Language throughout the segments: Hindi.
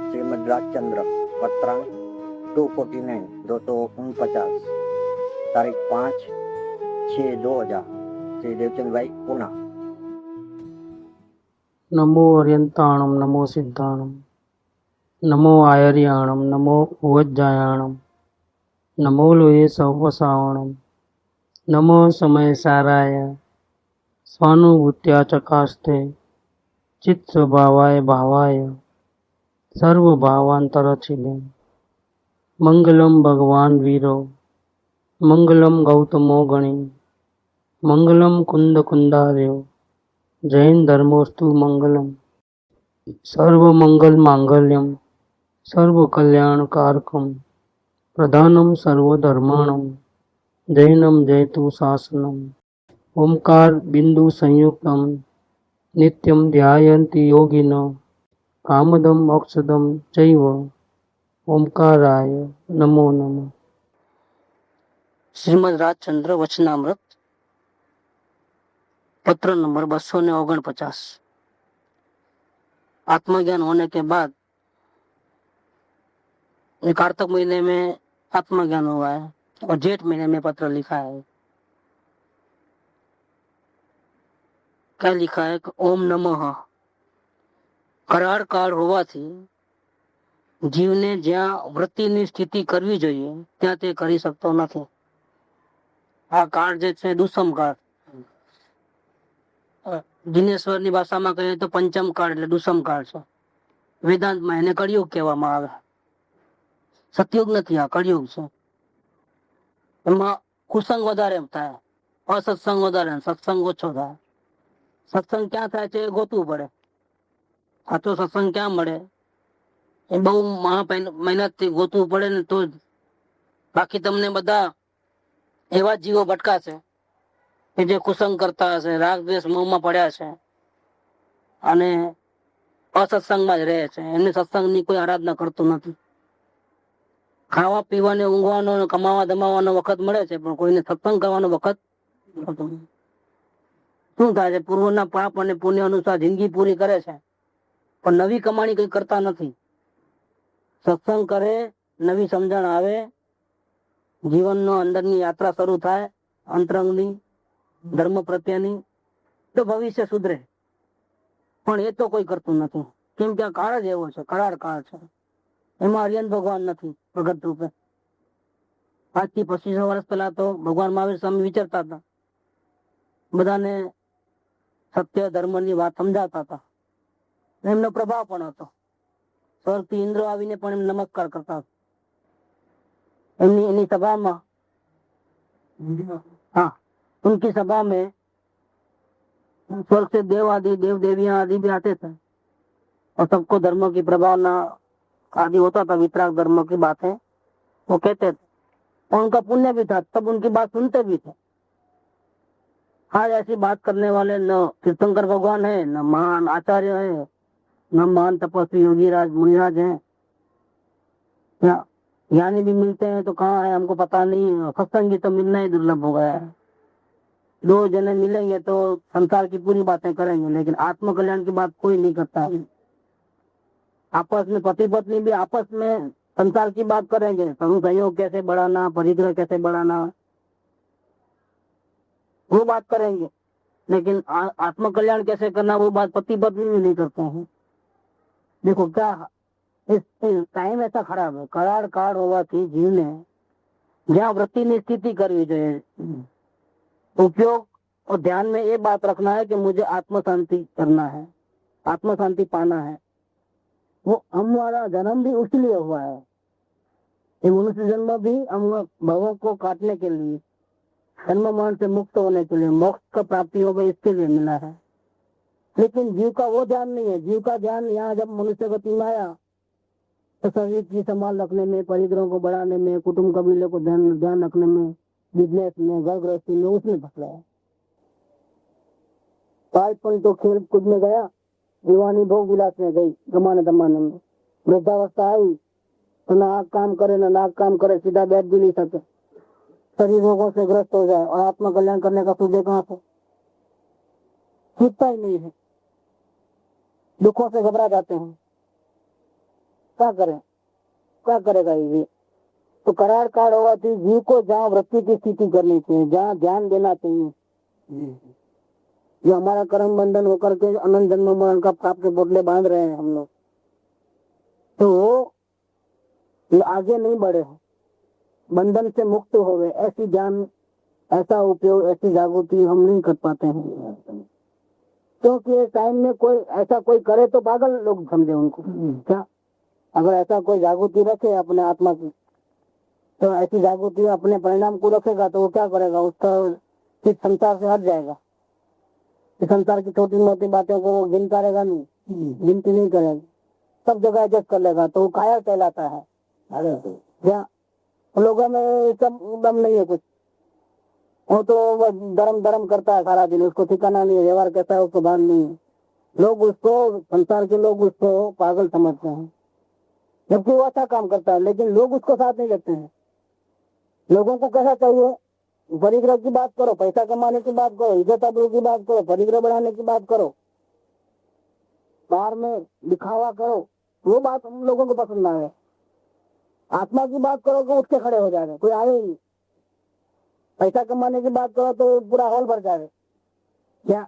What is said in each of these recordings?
श्रीमद राजचंद्र पत्रांक 249 249 तारीख 5/6/2000 श्री देवचंद भाई पुणे। नमो अर्यंताणम नमो सिद्धाणम नमो आयर्याणम नमो उवज्जायाणम नमो लोये सवसावणम नमो समय साराय स्वानुभूत्या चकास्ते चित्त स्वभावाय भावाय सर्वभावांतरचिले मंगलम भगवान वीरो मंगलम गौतमो गणी मंगलम कुंद कुंदार्यो जैन धर्मोस्तु मंगलम सर्व मंगल मांगल्यम सर्व कल्याण कारकम प्रधानम सर्वधर्माणम जैनम जयतु शासनम ओंकार बिंदु संयुक्तम नित्यम ध्यायन्ति योगिनो कामदम मोक्षदम चैव ओंकाराय नमो नमः। श्रीमद राजचंद्र वचनामृत पत्र नंबर 249। आत्मज्ञान होने के बाद कार्तिक महीने में आत्मज्ञान हुआ है और जेठ महीने में पत्र लिखा है। क्या लिखा है? ओम नमः। કરાર કાળ હોવાથી જીવને જ્યાં વૃત્તિની સ્થિતિ કરવી જોઈએ ત્યાં તે કરી શકતો નથી। આ કાળ જે છે દુષ્મ કાળ, દિનેશ્વરની ભાષામાં કહીએ તો પંચમ કાળ એટલે દુષ્મ કાળ છે। વેદાંતમાં એને કળિયુગ કહેવામાં આવે। સતયુગ નથી, આ કળિયુગ છે। એમાં કુસંગ વધારે થાય, અસત્સંગ વધારે, સત્સંગ ઓછો થાય। સત્સંગ ક્યાં થાય છે એ ગોતવું પડે। સાચો સત્સંગ ક્યાં મળે એ બહુ મહેનત થી ગોતવું પડે ને તો જ। બાકી તમને બધા એવા જીવો ભટકાશે કે જે કુસંગ કરતા હશે, રાગ દ્વેષ મોહમાં પડ્યા છે અને અસત્સંગમાં જ રહે છે। એમને સત્સંગની કોઈ આરાધના કરતું નથી। ખાવા પીવાને ઊંઘવાનો કમાવા ધમાવાનો વખત મળે છે પણ કોઈને સત્સંગ કરવાનો વખત મળતો નથી। શું થાય છે? પૂર્વના પાપ અને પુણ્ય અનુસાર જિંદગી પૂરી કરે છે પણ નવી કમાણી કઈ કરતા નથી। સત્સંગ કરે, નવી સમજણ આવે, જીવનનો અંદરની યાત્રા શરૂ થાય અંતરંગની, ધર્મ પ્રત્યેની, તો ભવિષ્ય સુધરે। પણ એ તો કોઈ કરતું નથી કેમ કે આ કાળ જ એવો છે, કરાળ કાળ છે। એમાં અરિયંત ભગવાન નથી પ્રગટ રૂપે। આજથી 2500 વર્ષ પહેલા તો ભગવાન મહાવીર સ્વામી વિચારતા હતા, બધાને સત્ય ધર્મની વાત સમજાવતા હતા। એમનો પ્રભાવ પણ હતો। સ્વર્ગથી ઇન્દ્ર આવીને પણ એમ નમસ્કાર કરતા હતા। એની सभा में, हाँ, उनकी सभा में स्वर्ग से देव आदि देव देवियां आदि भी आते थे और सबको धर्म की प्रभावना आदि होता था, वितराग धर्म की बातें वो कहते थे और उनका पुण्य भी था, तब उनकी बात सुनते भी थे। आज ऐसी बात करने वाले न तीर्थंकर भगवान है, न महान आचार्य है, न महान तपस्वी योगीराज मुनिराज हैं। ज्ञानी भी मिलते हैं तो कहाँ है हमको पता नहीं। सत्संगी तो मिलना ही दुर्लभ हो गया है। 2 जने मिलेंगे तो संसार की पूरी बातें करेंगे लेकिन आत्म कल्याण की बात कोई नहीं करता है। आपस में पति पत्नी भी आपस में संसार की बात करेंगे, सहयोग कैसे बढ़ाना, परिग्रह कैसे बढ़ाना, वो बात करेंगे, लेकिन आत्म कल्याण कैसे करना वो बात पति पत्नी भी नहीं करते हैं। देखो क्या इस टाइम ऐसा खराब है। કરાળ કાળ હોવાથી જીવને જ્યાં વૃત્તિની સ્થિતિ કરવી જોઈએ, उपयोग और ध्यान में ये बात रखना है कि मुझे आत्म शांति करना है, आत्म शांति पाना है। वो हमारा जन्म भी उसलिए हुआ है, ये मनुष्य जन्म भी हम भवों को काटने के लिए, जन्म मरण से मुक्त होने के लिए, मोक्ष का प्राप्ति होगा इसके लिए मिला है। लेकिन जीव का वो ध्यान नहीं है। जीव का ध्यान यहाँ जब मनुष्य गति में आया तो शरीर की संभाल रखने में, परिग्रह को बढ़ाने में, कुटुंब कबीले को ध्यान रखने में, बिजनेस में, घर गृहस्थी में, उसमें फंस गया। बालपन तो खेल कूद में गया, दीवानी भोग विलास में गई, जमाने जमाने में। वृद्धावस्था आई तो ना आग काम करे ना नाक काम करे, सीधा बैठ भी नहीं सके, शरीर रोगों से ग्रस्त हो जाए और आत्म कल्याण करने का सूझे कहाँ से? सीखता ही नहीं है, दुखों से घबरा जाते हैं। क्या करें, क्या करेगा ये? तो करार काल होवाથી जीव को जहाँ वृत्ति की स्थिति करनी चाहिए, जहाँ ध्यान देना चाहिए, जो हमारा कर्म बंधन होकर के अनंत जन्म मरण का पाप के बोतले बांध रहे हैं हम लोग, तो ये आगे नहीं बढ़े, बंधन से मुक्त हो गए, ऐसी ज्ञान, ऐसा उपयोग, ऐसी जागृति हम नहीं कर पाते हैं। क्योंकि टाइम में कोई ऐसा कोई करे तो पागल लोग समझे उनको। क्या अगर ऐसा कोई जागृति रखे अपने आत्मा की, तो ऐसी जागृति अपने परिणाम को रखेगा तो वो क्या करेगा, उसका चित्त संसार से हट जाएगा। इस संसार की छोटी मोटी बातों को वो गिनता रहेगा नहीं, गिनती नहीं करेगा, सब जगह एडजस्ट कर लेगा, तो वो कायर कहलाता है। क्या लोगों में सब दम नहीं है कुछ, वो तो धर्म धर्म करता है सारा दिन, उसको ठिकाना नहीं है, व्यवहार कैसा है उसको भान नहीं है। लोग उसको, संसार के लोग उसको पागल समझते हैं, जबकि वो अच्छा काम करता है, लेकिन लोग उसको साथ नहीं देते हैं। लोगों को कैसा चाहिए, परिग्रह की बात करो, पैसा कमाने की बात करो, इज्जत आबरू की बात करो, परिग्रह बढ़ाने की बात करो, बाहर में दिखावा करो, वो बात हम लोगों को पसंद ना है। आत्मा की बात करो तो उठ के खड़े हो जाएगा, कोई आए ही नहीं। पैसा कमाने की बात करो तो पूरा हॉल भर जाएगा। क्या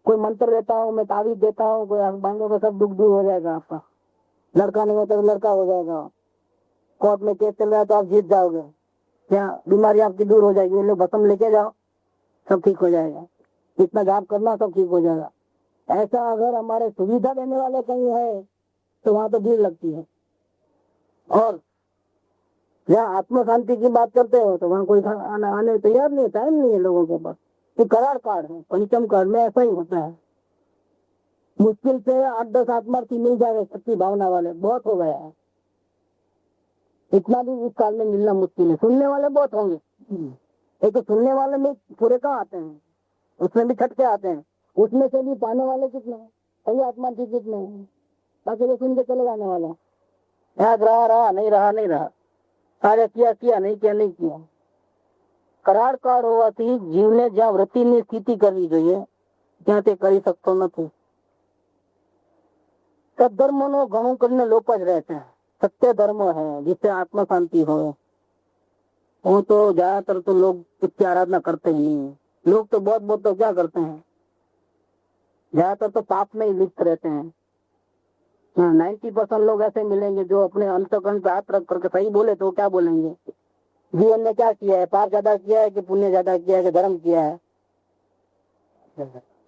कोई मंत्र देता हूँ, मैं तावीज देता हूँ, कोई मांगो तो सब दुख दूर हो जाएगा आपका, लड़का नहीं होता तो लड़का हो जाएगा, कोर्ट में केस चल रहा है तो आप जीत जाओगे, क्या बीमारी आपकी दूर हो जाएगी, लो भस्म लेके जाओ सब ठीक हो जाएगा, इतना जाप करना सब ठीक हो जाएगा। ऐसा अगर हमारे सुविधा देने वाले कहीं है तो वहां तो भीड़ लगती है। और जहाँ आत्म शांति की बात करते हो तो वहाँ कोई आने तैयार नहीं, टाइम नहीं है लोगों के पास। ये करार कार्ड है, पंचम कार्ड में ऐसा ही होता है। मुश्किल से 8-10 आत्मार्थी मिल जाए सच्ची भावना वाले, बहुत हो गया है। इतना भी इस काल में मिलना मुश्किल है। सुनने वाले बहुत होंगे, एक तो सुनने वाले में पूरे कहाँ आते हैं, उसमें भी छटके आते हैं, उसमें से भी पाने वाले कितने हैं, सही आत्मार्थी कितने हैं, बाकी वो सुन के चले जाने वाला, याद रहा रहा, नहीं रहा नहीं रहा, कार्य किया किया, नहीं किया नहीं किया। કરાર કાળ હોવાથી જીવને જ્યાં વૃત્તિની સ્થિતિ કરવી જોઈએ ત્યાં તે કરી શકતો નથી। સદધર્મનો ઘણું કરીને લોપ જ રહે છે। सत्य धर्म है जिससे आत्मा शांति हो, वो तो ज्यादातर तो लोग उसकी आराधना करते ही नहीं। लोग तो बहुत बहुत तो क्या करते हैं, ज्यादातर तो पाप में ही लिप्त रहते हैं। 90% लोग ऐसे मिलेंगे जो अपने अंतःकरण पे हाथ रख करके सही बोले तो क्या बोलेंगे, जीवन में क्या किया है, पाप ज्यादा किया है कि पुण्य ज्यादा किया है कि धर्म किया है।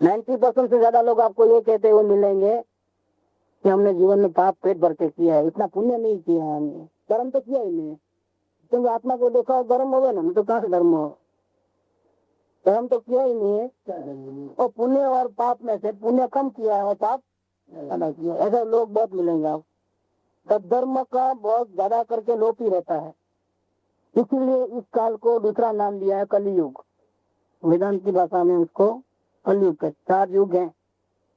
90% से ज्यादा लोग आपको ये कहते हुए मिलेंगे कि हमने जीवन में पाप पेट भर के किया है, इतना पुण्य नहीं किया है हमने, धर्म तो किया ही नहीं है। क्योंकि आत्मा को देखा और धर्म हो गए ना, तो कहाँ से धर्म हो, धर्म तो किया ही नहीं है। और पुण्य और पाप में से पुण्य कम किया है और पाप ज्यादा किया, ऐसे लोग बहुत मिलेंगे आप। सद्धर्म का बहुत ज्यादा करके लोप ही रहता है, इसीलिए इस काल को दूसरा नाम दिया है कलयुग। वेदांत की भाषा में उसको कलयुग के 4 युग हैं,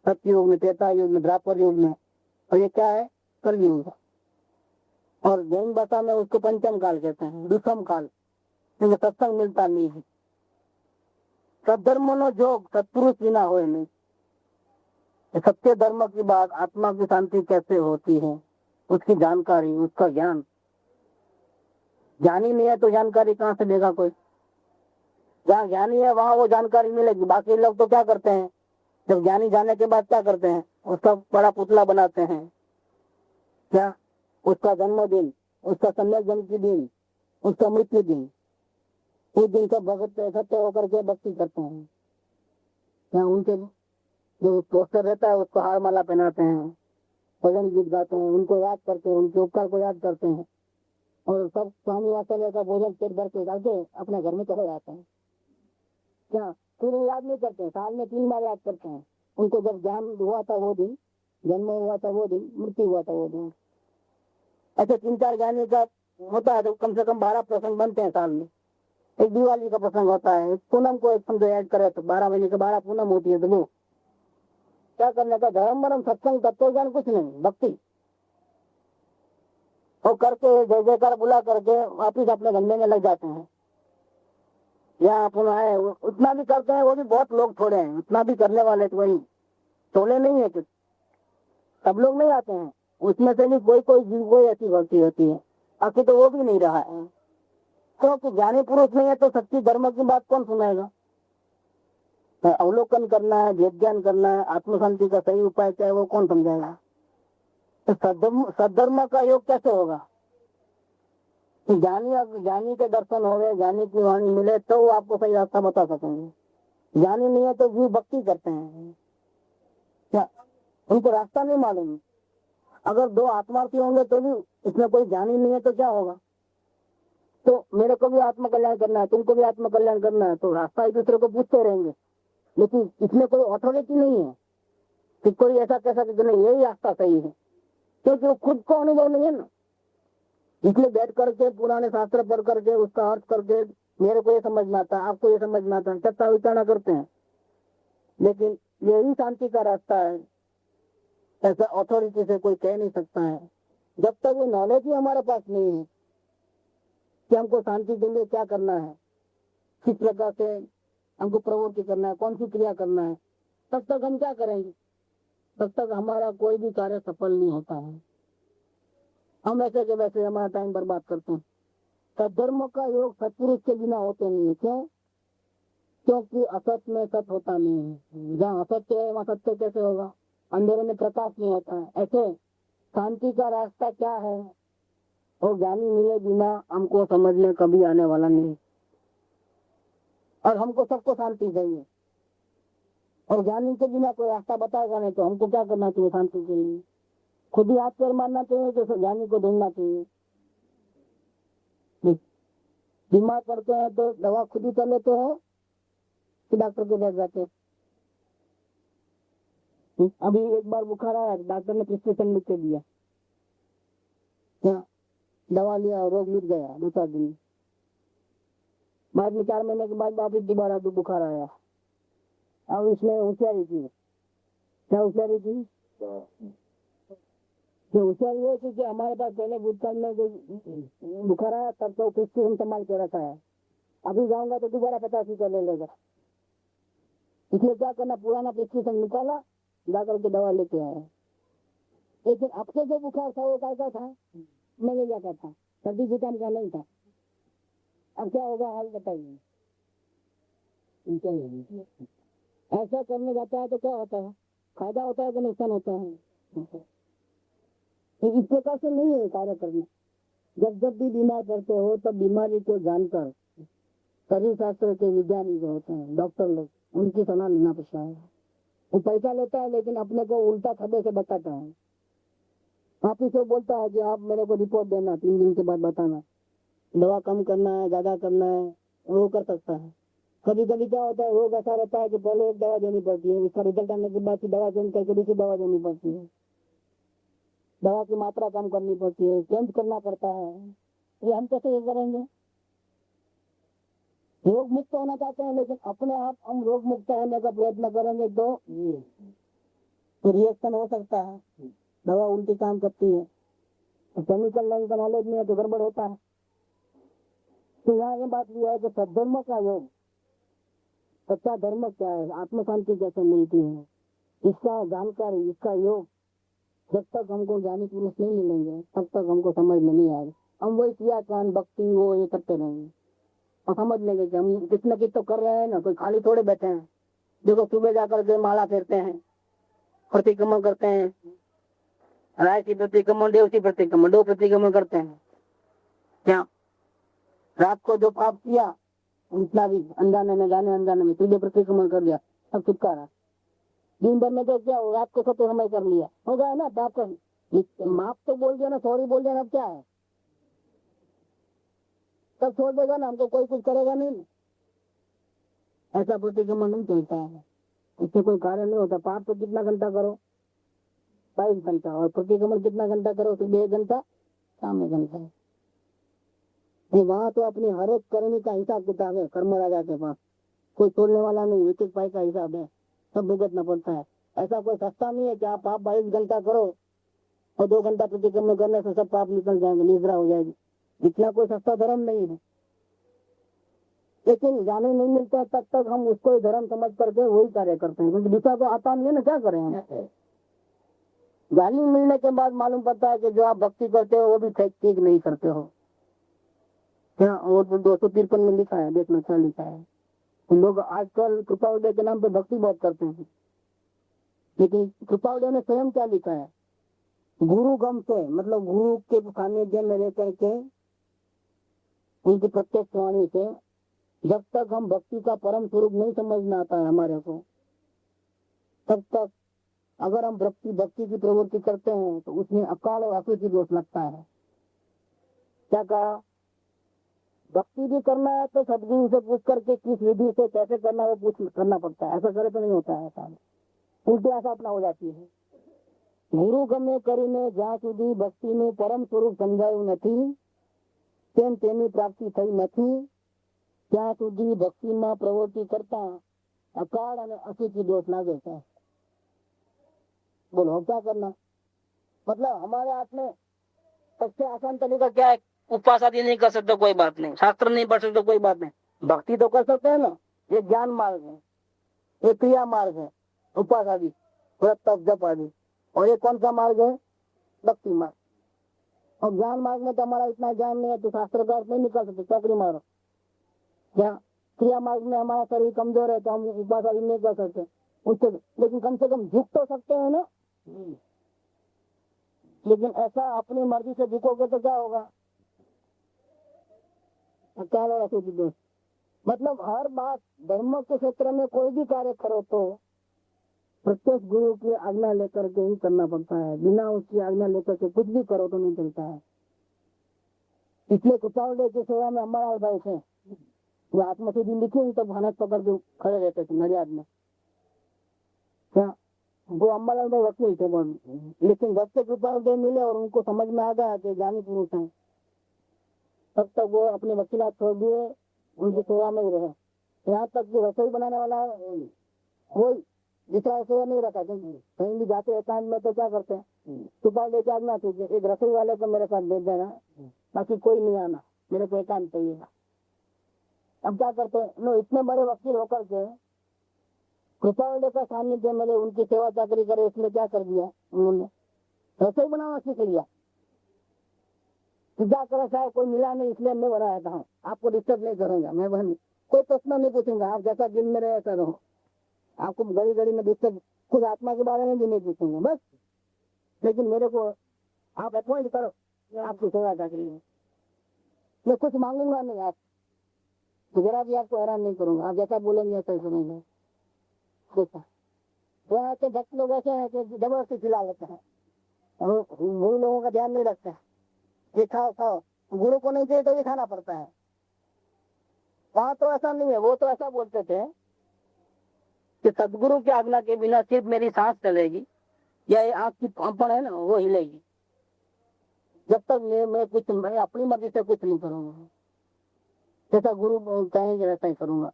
सतयुग में, त्रेता युग में, द्वापर युग में, और ये क्या है, कलयुग। और जैन भाषा में उसको पंचम काल कहते हैं, दुष्म काल, क्योंकि सत्संग मिलता नहीं है। सद्धर्म नो जोग सत्पुरुष बिना होए नहीं। सत्य धर्म की बात, आत्मा की शांति कैसे होती है, उसकी जानकारी, उसका ज्ञान, ज्ञानी नहीं है तो जानकारी कहाँ से देगा कोई। जहाँ ज्ञानी है वहाँ वो जानकारी मिलेगी। बाकी लोग तो क्या करते हैं, जब ज्ञानी जाने के बाद क्या करते हैं, उसका बड़ा पुतला बनाते हैं, क्या उसका जन्मदिन, उसका सम्यक जन्म की दिन, उसका मृत्यु दिन, उस दिन सब भगत इकट्ठे होकर के भक्ति करते हैं। क्या उनके जो पोस्टर रहता है उसको हार माला पहनाते हैं, भजन गीत गाते हैं, उनको याद करते हैं, उनके उपकार को याद करते हैं, और सब स्वामी वास्तव्य का भोजन पेट भर के करके अपने घर में चले जाते हैं। क्या फिर याद नहीं करते, साल में 3 बार याद करते हैं उनको। जब ज्ञान हुआ था वो दिन, जन्म हुआ था वो दिन, मृत्यु हुआ था वो दिन। ऐसे 3-4 ज्ञानी का होता है तो कम से कम 12 प्रसंग बनते हैं साल में। एक दिवाली का प्रसंग होता है, पूनम को एक समझो ऐड करे तो 12 महीने के 12 पूनम होती है। तो वो क्या करने का, धर्म वरम सत्संग तत्व ज्ञान कुछ नहीं, भक्ति वो करके जय जयकार बुला करके वापिस अपने धंधे में लग जाते हैं। यहाँ अपन आए उतना भी करते हैं, वो भी बहुत लोग थोड़े हैं, उतना भी करने वाले तो वही थोड़े नहीं है कुछ, सब लोग नहीं आते हैं। उसमें से भी कोई कोई जीव कोई ऐसी गलती होती है, आखिर तो वो भी नहीं रहा है, क्योंकि ज्ञानी पुरुष नहीं है तो सच्ची धर्म की बात कौन सुनाएगा। अवलोकन करना है, भेद ज्ञान करना है, आत्म शांति का सही उपाय क्या है वो कौन समझाएगा। तो सद्धर्म का योग कैसे होगा। तो ज्ञानी के दर्शन हो गए, ज्ञानी की वाणी मिले तो वो आपको सही रास्ता बता सकेंगे। ज्ञानी नहीं है तो जीव भक्ति करते हैं, क्या उनको रास्ता नहीं मालूम। अगर दो आत्मार्थी होंगे तो भी इसमें कोई ज्ञानी नहीं है तो क्या होगा। तो मेरे को भी आत्म कल्याण करना है, तुमको भी आत्म कल्याण करना है, तो रास्ता एक दूसरे को पूछते रहेंगे, लेकिन इसमें कोई अथॉरिटी नहीं है कि कोई ऐसा कह सके कि नहीं यही रास्ता सही है, क्योंकि वो खुद को अनुभव नहीं है ना। इसलिए बैठ करके पुराने शास्त्र पढ़ करके उसका अर्थ करके मेरे को ये समझना आता है, आपको ये समझना आता है, चर्चा विचारणा करते हैं, लेकिन यही शांति का रास्ता है। ऐसा अथॉरिटी से कोई कह नहीं सकता है। जब तक वो नॉलेज ही हमारे पास नहीं है कि हमको शांति के लिए क्या करना है, किस प्रकार से हमको प्रवृत्ति करना है, कौन सी क्रिया करना है, तब तक हम क्या करेंगे, तब तक हमारा कोई भी कार्य सफल नहीं होता है। हम ऐसे के वैसे हमारा टाइम बर्बाद करते हैं। सद्धर्म का योग सत्पुरुष के बिना होते नहीं है। क्यों? क्योंकि असत में सत होता नहीं है। जहाँ असत्य है वहाँ सत्य कैसे होगा। अंधेरे में प्रकाश नहीं होता है। ऐसे शांति का रास्ता क्या है और ज्ञानी मिले बिना हमको समझने कभी आने वाला नहीं। और हमको सबको शांति चाहिए और ज्ञानी के बिना कोई रास्ता बताएगा नहीं, तो हमको क्या करना चाहिए शांति के लिए। खुद ही हाथ पैर मारना चाहिए तो ज्ञानी को ढूंढना चाहिए। बीमार पड़ते हैं तो दवा खुद ही कर लेते हैं कि डॉक्टर के पास जाते हैं। अभी एक बार बुखार आया, डॉक्टर ने प्रिस्क्रिप्शन लिख के दिया, क्या दवा लिया, रोग मिट गया 2-4 दिन। बाद में 4 महीने के बाद वापिस दोबारा बुखार आया। अब इसमें होशियारी थी, क्या होशियारी थी, होशियारी ये थी कि हमारे पास पहले भूतकाल में बुखार आया तब तो प्रिस्क्रिप्शन संभाल के रखा है, अभी जाऊंगा तो दोबारा 50 रुपया ले लेगा। इसलिए क्या करना, पुराना प्रिस्क्रिप्शन निकाला, जाकर के दवा लेके आया। लेकिन अब से जो बुखार था वो क्या था, मलेरिया का था, सर्दी जुकाम का नहीं था। अब क्या होगा हाल बताइए। ऐसा करने जाता है तो क्या होता है, फायदा होता है कि नुकसान होता है। तो इस प्रकार से नहीं है कार्य करना। जब जब भी बीमार पड़ते हो तब बीमारी को जानकर शरीर शास्त्र के विज्ञानी जो होते हैं डॉक्टर लोग, उनकी सलाह लेना पड़ता है। वो पैसा लेता है लेकिन अपने को उल्टा खबे से बताता है। आप इसे बोलता है कि आप मेरे को रिपोर्ट देना, 3 दिन के बाद बताना, दवा कम करना है ज्यादा करना है, वो कर सकता है। कभी कभी क्या होता है, रोग ऐसा रहता है कि पहले एक दवा देनी पड़ती है, उसका रिजल्ट आने के बाद दवा चेंज करके दूसरी दवा देनी पड़ती है, दवा की मात्रा कम करनी पड़ती है, चेंज करना पड़ता है। ये हम कैसे ये करेंगे। रोग मुक्त होना चाहते हैं लेकिन अपने आप हम रोग मुक्त होने का प्रयत्न करेंगे तो रिएक्शन हो सकता है, दवा उल्टी काम करती है, केमिकल लाइन का नॉलेज नहीं है तो गड़बड़ होता है। तो यहाँ ये बात यह है कि सद्धर्म का योग, सच्चा धर्म क्या है, आत्म शांति कैसे मिलती है, इसका जानकारी, इसका योग जब तक हमको ज्ञानी पुरुष नहीं मिलेंगे तब तक हमको समझ में नहीं आएगा। हम वही क्रिया कान भक्ति वो ये करते रहेंगे और समझ लेंगे कि हम कितना न कितना तो कर रहे हैं ना, कोई खाली थोड़े बैठे हैं। देखो सुबह जाकर के माला फेरते हैं, प्रतिक्रमण करते हैं, राय की प्रतिक्रमण, देव की प्रतिक्रमण, 2 प्रतिक्रमण करते हैं। क्या रात को जो पाप किया उतना भी अनजाने में जाने अनजाने में सीधे प्रतिक्रमण कर दिया, सब छुटकारा। दिन भर में तो क्या हो, रात को सत्य समय कर लिया, हो गया ना पाप का माफ तो बोल दिया ना, सॉरी बोल दिया ना, अब क्या है, तब छोड़ देगा ना, हमको कोई कुछ करेगा नहीं। ऐसा प्रतिक्रमण नहीं चलता है, इससे कोई कार्य नहीं होता। पाप तो कितना घंटा करो, 22 घंटा, और प्रतिक्रमण कितना घंटा करो, तो 1 घंटा, शाम में घंटा। वहां तो अपनी हर एक कर्मी का हिसाब किताब है कर्म राजा के पास, कोई छोड़ने वाला नहीं, एक एक पाई का हिसाब है, सब भुगतना पड़ता है। ऐसा कोई सस्ता नहीं है कि आप 22 घंटा करो और 2 घंटा प्रतिक्रमण करने से सब पाप निकल जाएंगे, निद्रा हो जाएगी। इतना कोई सस्ता धर्म नहीं है। लेकिन जाने नहीं मिलता तब तक हम उसको धर्म समझ करके वही कार्य करते हैं, क्योंकि दूसरा को आता नहीं है ना, क्या करें हम। ज्ञानी मिलने के बाद मालूम पड़ता है कि जो आप भक्ति करते हो वो भी ठीक नहीं करते हो। क्या वो तो 253 में लिखा है, देखना क्या लिखा है। लोग आजकल कृपा उदय के नाम पे भक्ति बहुत करते हैं, लेकिन कृपा उदय ने स्वयं क्या लिखा है, गुरु गम से, मतलब गुरु के सानिध्य में रह करके उनकी प्रत्यक्ष वाणी से जब तक हम भक्ति का परम स्वरूप नहीं समझ में आता है हमारे को, तब तक अगर हम भक्ति की प्रवृत्ति करते हैं तो उसमें अकाल और असुचि दोष लगता है। क्या कहा, भक्ति भी करना है तो सदगुरु से पूछ करके किस विधि से कैसे करना है वो करना पड़ता है, ऐसा करे तो नहीं होता है। ऐसा उल्टी आशा अपना हो जाती है। गुरु गमे કરીને જ્યાં સુધી ભક્તિનું પરમ સ્વરૂપ સમજાયું નથી તેમ તેની પ્રાપ્તિ થઈ નથી, ત્યાં સુધી ભક્તિમાં પ્રવૃત્તિ કરતા અકાળ અને અશુચि दोष लागे છે। बोलो क्या करना, मतलब हमारे हाथ में सबसे आसान तरीका क्या है, उपवास आदि नहीं कर सकते कोई बात नहीं, शास्त्र नहीं पढ़ सकते कोई बात नहीं, भक्ति तो कर सकते हैं ना। ये ज्ञान मार्ग है, ये क्रिया मार्ग है, उपवास आदि, थोड़ा तप जप आदि। और ये कौन सा मार्ग है, भक्ति मार्ग। और ज्ञान मार्ग में तो हमारा इतना ज्ञान नहीं है तो शास्त्र का अर्थ नहीं निकाल सकते, चौकड़ी मारो। क्या क्रिया मार्ग में हमारा शरीर कमजोर है तो हम उपवास आदि नहीं कर सकते उससे, लेकिन कम से कम झुक तो सकते हैं ना। लेकिन ऐसा अपनी मर्जी से झुकोगे तो क्या होगा, क्या होगा, मतलब हर बात धर्म के क्षेत्र में कोई भी कार्य करो तो प्रत्येक गुरु की आज्ञा लेकर के ही करना पड़ता है, बिना उसकी आज्ञा लेकर के कुछ भी करो तो नहीं चलता है। इसलिए कृपाल की सेवा में हमारा भाई थे, वो आत्मसिद्धि लिखी तब भानस पकड़ के खड़े रहते थे नडियाद में। क्या वो अम्बालाल भाई वकील थे वो, लेकिन जब से कृपाल मिले और उनको समझ में आ गया कि ज्ञानी पुरुष हैं, तब तक वो अपने वकीलात छोड़ दिए, उनकी सेवा में ही रहे। यहाँ तक कि रसोई बनाने वाला वो दूसरा सेवा नहीं रखा, कहीं भी जाते एकांत में तो क्या करते हैं, सुबह लेके आना चाहिए, एक रसोई वाले को मेरे साथ भेज देना, बाकी कोई नहीं आना, मेरे को एकांत चाहिए। अब क्या करते हैं, नो इतने बड़े वकील होकर के कृपा का सानिध्य मिले, उनकी सेवा चाकरी करे, इसमें क्या कर दिया उन्होंने, रसोई बनाना सीख लिया। क्या करा, शायद कोई मिला नहीं इसलिए मैं बनाया था, आपको डिस्टर्ब नहीं करूंगा, मैं बहन कोई प्रश्न नहीं पूछूंगा, आप जैसा दिन में रहे ऐसा रहो, आपको घड़ी घड़ी में डिस्टर्ब, खुद आत्मा के बारे में भी नहीं पूछूंगा बस, लेकिन मेरे को आप अपॉइंट करो, आपकी सेवा चाकरी है, मैं कुछ मांगूंगा नहीं, आप जरा भी आपको हैरान नहीं करूंगा, आप जैसा बोलेंगे ऐसा ही सुनेंगे। देखा यहाँ के भक्त लोग ऐसे हैं कि जबरदस्ती खिला लेते हैं, और गुरु लोगों का ध्यान नहीं रखते हैं, ये खाओ खाओ, गुरु को नहीं चाहिए तो ये खाना पड़ता है। वहां तो ऐसा नहीं है, वो तो ऐसा बोलते थे कि सदगुरु की आज्ञा के बिना सिर्फ मेरी सांस चलेगी या ये आंख की पंपण है ना वो हिलेगी, जब तक मैं अपनी मर्जी से कुछ नहीं करूंगा, जैसा गुरु कहेंगे वैसा ही करूंगा।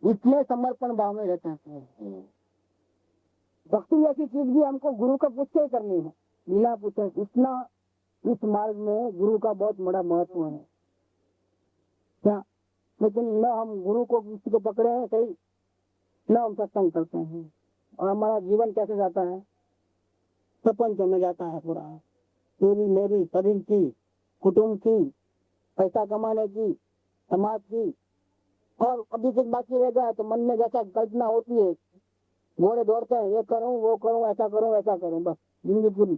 इतने समर्पण भाव में रहते हैं। भक्ति ऐसी चीज भी हमको गुरु का पूछ के करनी है, बिना पूछे। इतना इस मार्ग में गुरु का बहुत बड़ा महत्व है क्या, लेकिन न हम गुरु को किसी को पकड़े हैं सही, न हम सत्संग करते हैं, और हमारा जीवन कैसे जाता है, प्रपंच में जाता है पूरा, तेरी मेरी शरीर की, कुटुंब की, पैसा कमाने की, समाज की, और अभी कुछ बाकी रह गया तो मन में जैसा कल्पना होती है, घोड़े दौड़ते हैं, ये करूं वो करूं ऐसा करूं वैसा करूं, बस जिंदगी पूरी।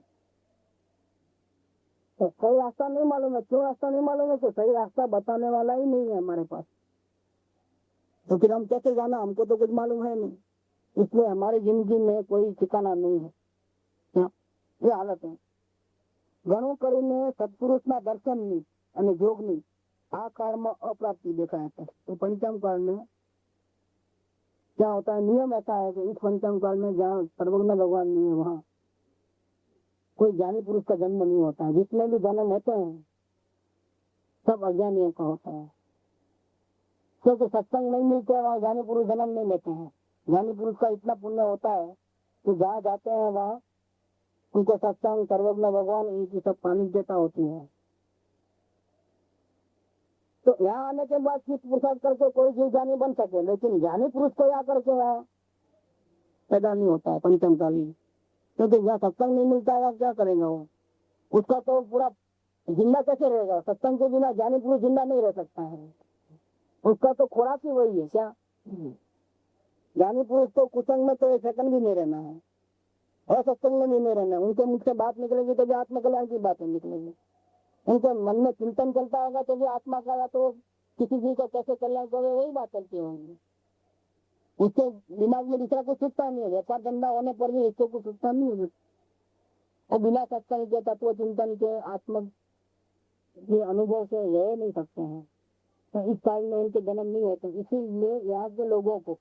तो सही रास्ता नहीं मालूम है, क्यों रास्ता नहीं मालूम है, तो सही रास्ता बताने वाला ही नहीं है हमारे पास, तो फिर हम कैसे जाना, हमको तो कुछ मालूम है नहीं, इसलिए हमारी जिंदगी में कोई ठिकाना नहीं है। ये हालत है। ઘણું કરીને સત્પુરુષના દર્શનની અને જોગની આ કાળમાં અપ્રાપ્તિ દેખાય છે। तो पंचम काल में क्या होता है, नियम ऐसा है कि इस पंचम काल में जहाँ सर्वज्ञ भगवान नहीं है वहाँ कोई ज्ञानी पुरुष का जन्म नहीं होता है। जितने भी जन्म होते हैं सब अज्ञानियों का होता है, क्योंकि सत्संग नहीं मिलते हैं वहाँ ज्ञानी पुरुष जन्म नहीं लेते हैं। ज्ञानी पुरुष का इतना पुण्य होता है कि जहाँ जाते हैं वहाँ उनको सत्संग, सर्वज्ञ भगवान, इनकी सब पानी देता होती है। तो यहाँ आने के बाद चित्त प्रसाद करके कोई जीव ज्ञानी बन सके, लेकिन ज्ञानी पुरुष को यहाँ करके वहाँ पैदा नहीं होता है पंचम काल में। क्योंकि यहाँ सत्संग नहीं मिलता है, क्या करेंगे वो? उसका तो पूरा जिंदा कैसे रहेगा? सत्संग के बिना ज्ञानी पुरुष जिंदा नहीं रह सकता है। उसका तो खुराक ही वही है क्या? ज्ञानी पुरुष को कुसंग में तो एक सेकंड भी नहीं रहना है और सत्संग में भी नहीं रहना है। उनके मुख से बात निकलेगी तो भी आत्मकल्याण की बातें निकलेगी। उनके मन में चिंतन चलता होगा तो भी आत्मा का, या तो किसी चीज को कैसे कल्याण करे वही बात चलती होगी। उसके दिमाग में दूसरा कुछ सुनता नहीं है। व्यापार धंधा होने पर भी इसको कुछ सुनता नहीं है। और बिना सत्संग के, तत्व चिंतन के, आत्म के अनुभव से रह नहीं सकते हैं। तो इस काल में इनके जन्म नहीं होते। इसीलिए यहाँ के लोगों को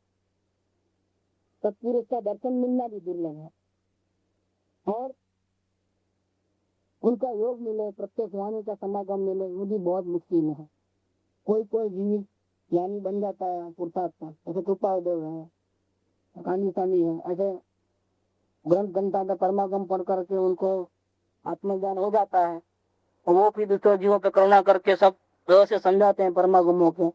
सत्पुरुष का दर्शन मिलना भी दुर्लभ है और उनका योग मिले, प्रत्यक्ष वाणी का समागम मिले, वो भी बहुत मुश्किल है। कोई कोई जीवित ज्ञानी बन जाता है पुरुषार्थ का, ऐसे कृपादेव है, कानी स्वामी है, ऐसे ग्रंथ घंटा का परमागम पढ़ करके उनको आत्मज्ञान हो जाता है। और वो फिर दूसरे जीवों पे करुणा करके सब से समझाते हैं परमागमों के।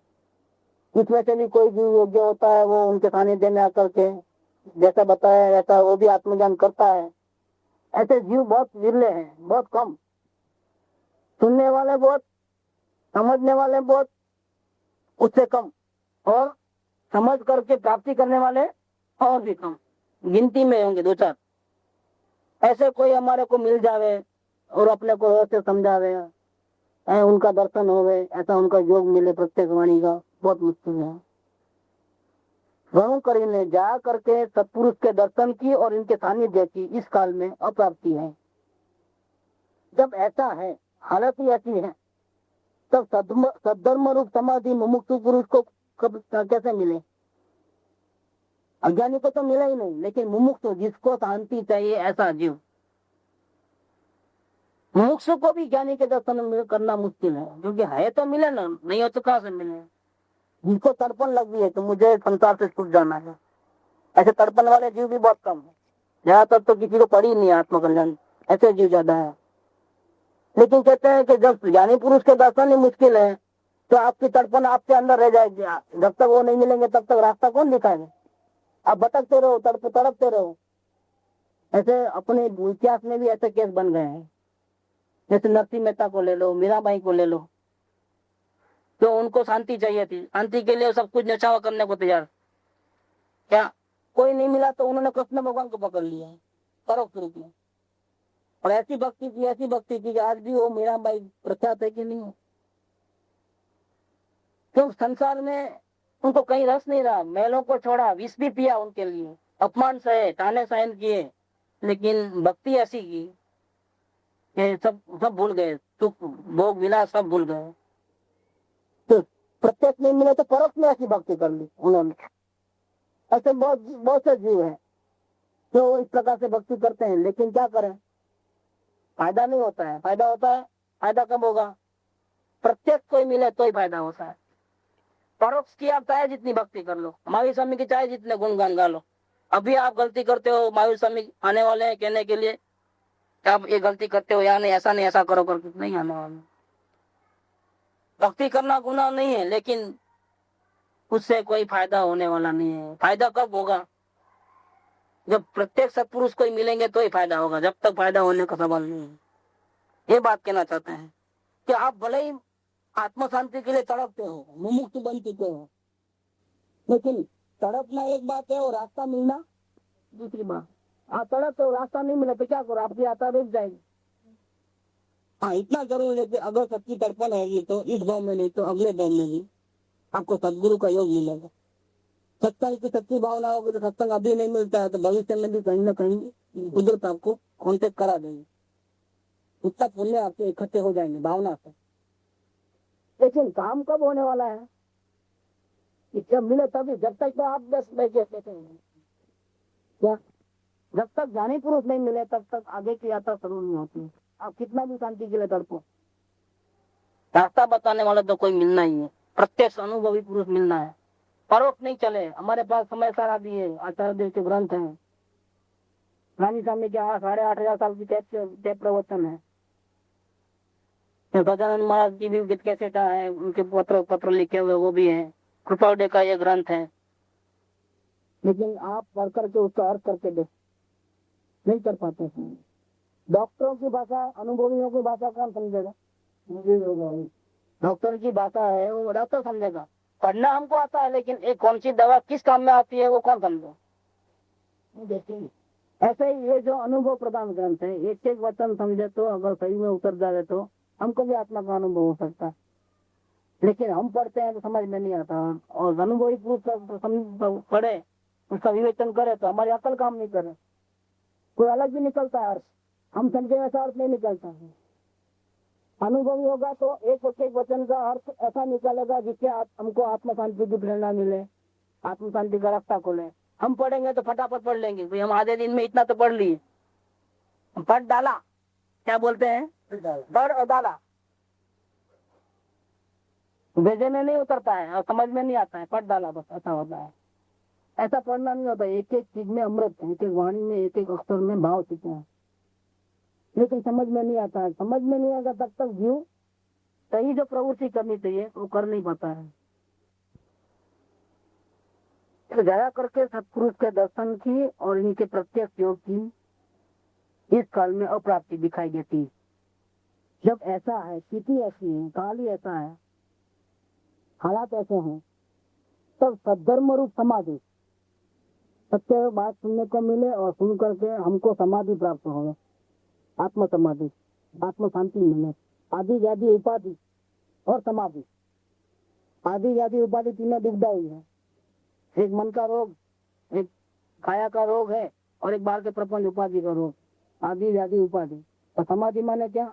इसमें से भी कोई जीव योग्य होता है, वो उनके सानिध्य में आकर के जैसा बताया वैसा वो भी आत्मज्ञान करता है। ऐसे जीव बहुत विरले हैं, बहुत कम। सुनने वाले बहुत, समझने वाले बहुत, उससे कम, और समझ करके प्राप्ति करने वाले और भी कम, गिनती में होंगे दो चार। ऐसे कोई हमारे को मिल जावे और अपने को ऐसे समझावे, उनका दर्शन होवे, ऐसा उनका योग मिले प्रत्येक वाणी का, बहुत मुश्किल है। घणों करीने जा करके सत्पुरुष के दर्शन की और इनके सानिध्य की इस काल में अप्राप्ति है। जब ऐसा है, हालत ही ऐसी है, तब सद्धर्म रूप समाधि मुमुक्षु पुरुष को कैसे मिले? अज्ञानी को तो मिला ही नहीं, लेकिन मुमुक्षु, जिसको शांति चाहिए, ऐसा जीव, मुमुक्षु को भी ज्ञानी के दर्शन करना मुश्किल है। क्योंकि है तो मिले ना, नहीं हो तो कहां से मिले? जिसको तड़पन लग गई है तो मुझे संसार से छूट जाना है, ऐसे तड़पन वाले जीव भी बहुत कम है। ज्यादातर तो किसी को पड़ी नहीं आत्मकल्याण, ऐसे जीव ज्यादा है। लेकिन कहते हैं कि जब ज्ञानी पुरुष के दर्शन ही मुश्किल है तो आपकी तड़पन आपके अंदर रह जाएगी। जब तक वो नहीं मिलेंगे तब तक रास्ता कौन दिखाएगा? आप भटकते रहो, तड़पते रहो। ऐसे अपने इतिहास में भी ऐसे केस बन गए हैं। जैसे नरसिंह मेहता को ले लो, मीराबाई को ले लो, तो उनको शांति चाहिए थी, शांति के लिए सब कुछ नचावा करने को तैयार। क्या कोई नहीं मिला तो उन्होंने कृष्ण भगवान को पकड़ लिया है परोक्ष रूप में, और ऐसी भक्ति की कि आज भी वो मीराबाई प्रख्यात है कि नहीं है? क्यों? संसार में उनको कहीं रस नहीं रहा, महलों को छोड़ा, विष भी पिया उनके लिए, अपमान सहे, ताने सहन किए, लेकिन भक्ति ऐसी की कि सब भूल गए, सुख भोग विलास सब भूल गए। तो प्रत्यक्ष नहीं मिले तो परोक्ष में ऐसी भक्ति कर ली उन्होंने। ऐसे बहुत से जीव हैं जो इस प्रकार से भक्ति करते हैं, लेकिन क्या करें, फायदा नहीं होता है। फायदा होता है, फायदा कब होगा? प्रत्यक्ष कोई मिले तो ही फायदा होता है। परोक्ष की आप चाहे जितनी भक्ति कर लो, महावीर स्वामी की चाहे जितने गुणगान गा लो, अभी आप गलती करते हो, महावीर स्वामी आने वाले हैं कहने के लिए कि आप ये गलती करते हो, या नहीं ऐसा करो करके नहीं आने वाले। भक्ति करना गुनाह नहीं है, लेकिन उससे कोई फायदा होने वाला नहीं है। फायदा कब होगा? जब प्रत्येक सत्पुरुष को ही मिलेंगे तो ही फायदा होगा, जब तक फायदा होने का सवाल नहीं है। ये बात कहना चाहते हैं कि आप भले ही आत्म शांति के लिए तड़पते हो, मुमुक्षु बन चुके हो, लेकिन तड़पना एक बात है और रास्ता मिलना दूसरी बात। आप तड़पते हो, रास्ता नहीं मिला तो क्या करो? आपकी यात्रा रुक जाएगी। हाँ, इतना जरूर है कि अगर सच्ची तड़पन होगी तो इस गांव में नहीं तो अगले गांव में भी आपको सदगुरु का योग मिलेगा। सत्संग की सच्ची भावना होगी तो सत्संग अभी नहीं मिलता है तो भविष्य में भी कहीं ना कहीं कुदरत आपको कांटेक्ट करा देगी। उतना पुण्य आपके इकट्ठे हो जाएंगे भावना से। लेकिन काम कब होने वाला है? कि जब मिले तभी। जब तक तो आप बस बैठे क्या, जब तक ज्ञानी पुरुष नहीं मिले तब तक आगे की यात्रा शुरू नहीं होती। आप कितना भी शांति के लिए तड़पो, रास्ता बताने वाला तो कोई मिलना ही है, प्रत्यक्ष अनुभवी पुरुष मिलना है। परोक्ष नहीं चले। हमारे पास समय सारा भी है, आचार्य देव के ग्रंथ हैं, रानी स्वामी के 8,500 साल की टेप प्रवचन है, गजानन महाराज की भी गीत कैसेट है, उनके पत्र लिखे हुए वो भी है, कृपाउदे का ये ग्रंथ है। लेकिन आप पढ़ करके उसका अर्थ करके दे, नहीं कर पाते हैं। डॉक्टरों की भाषा, अनुभवियों की भाषा कौन समझेगा? डॉक्टर की भाषा है वो डॉक्टर समझेगा। पढ़ना हमको आता है, लेकिन एक कौन सी दवा किस काम में आती है वो कौन समझे? देखिए, ऐसे ही ये जो अनुभव प्रदान ग्रंथ है, एक एक वचन समझे तो अगर सही में उतर जाए तो हमको भी आत्मा का अनुभव हो सकता है। लेकिन हम पढ़ते हैं तो समझ में नहीं आता, और अनुभवी पुरुष पढ़े, उसका विवेचन करे तो हमारी अकल काम नहीं करे, कोई अलग भी निकलता है अर्थ, हम समझे वैसा अर्थ नहीं निकलता है। अनुभवी होगा तो एक वचन का अर्थ ऐसा निकलेगा जिससे हमको आत्म शांति की प्रेरणा मिले, आत्म शांति का रास्ता खोले। हम पढ़ेंगे तो फटाफट पढ़ लेंगे, भाई हम आधे दिन में इतना तो पढ़ लिए, पढ़ डाला, क्या बोलते हैं, पढ़ और डाला, भेजे में नहीं उतरता है और समझ में नहीं आता है, पढ़ डाला बस, ऐसा होता है। ऐसा पढ़ना नहीं होता, एक एक चीज में अमृत है, एक एक वाणी में, एक एक अक्षर में भाव छिपा है, लेकिन समझ में नहीं आता है। समझ में नहीं आएगा तब तक जीव सही जो प्रवृत्ति करनी चाहिए वो कर नहीं पाता है। तो दया करके सत्पुरुष के दर्शन की और इनके प्रत्यक्ष योग की इस काल में अप्राप्ति दिखाई देती। जब ऐसा है, स्थिति ऐसी है, काल ही ऐसा है, हालात ऐसे हैं, तब सद्धर्म रूप समाधि, सत्य बात सुनने को मिले और सुन करके हमको समाधि प्राप्त हो, आत्म समाधि, आत्म शांति मिले। आदि व्याधि उपाधि और समाधि, आदि व्याधि उपाधि तीनों दुखदायी है। एक मन का रोग, एक काया का रोग है, और एक बाहर के प्रपंच उपाधि का रोग, आदि व्याधि उपाधि। और समाधि माने क्या?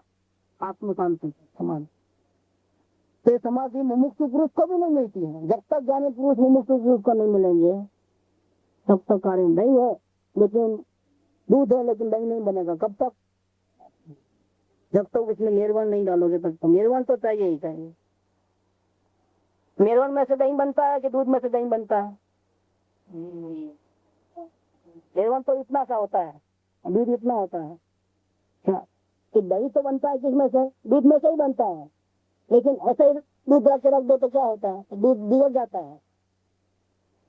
आत्म शांति समाधि। तो समाधि मुमुक्षु पुरुष को भी नहीं मिलती है। जब तक ज्ञानी पुरुष मुमुक्षु पुरुष को नहीं मिलेंगे तब तक कार्य नहीं है। लेकिन दूध है लेकिन दही नहीं बनेगा। कब तक? जब तक इसमें मेरवन नहीं डालोगे तब तक। मेरवन तो चाहिए ही चाहिए। मेरवन में से दही बनता है कि दूध में से दही बनता है? मेरवन तो इतना सा होता है, दूध इतना होता है। क्या कि दही तो बनता है किसमें से? दूध में से ही बनता है। लेकिन ऐसे ही दूध रख के रख दो तो क्या होता है? दूध बिगड़ जाता है।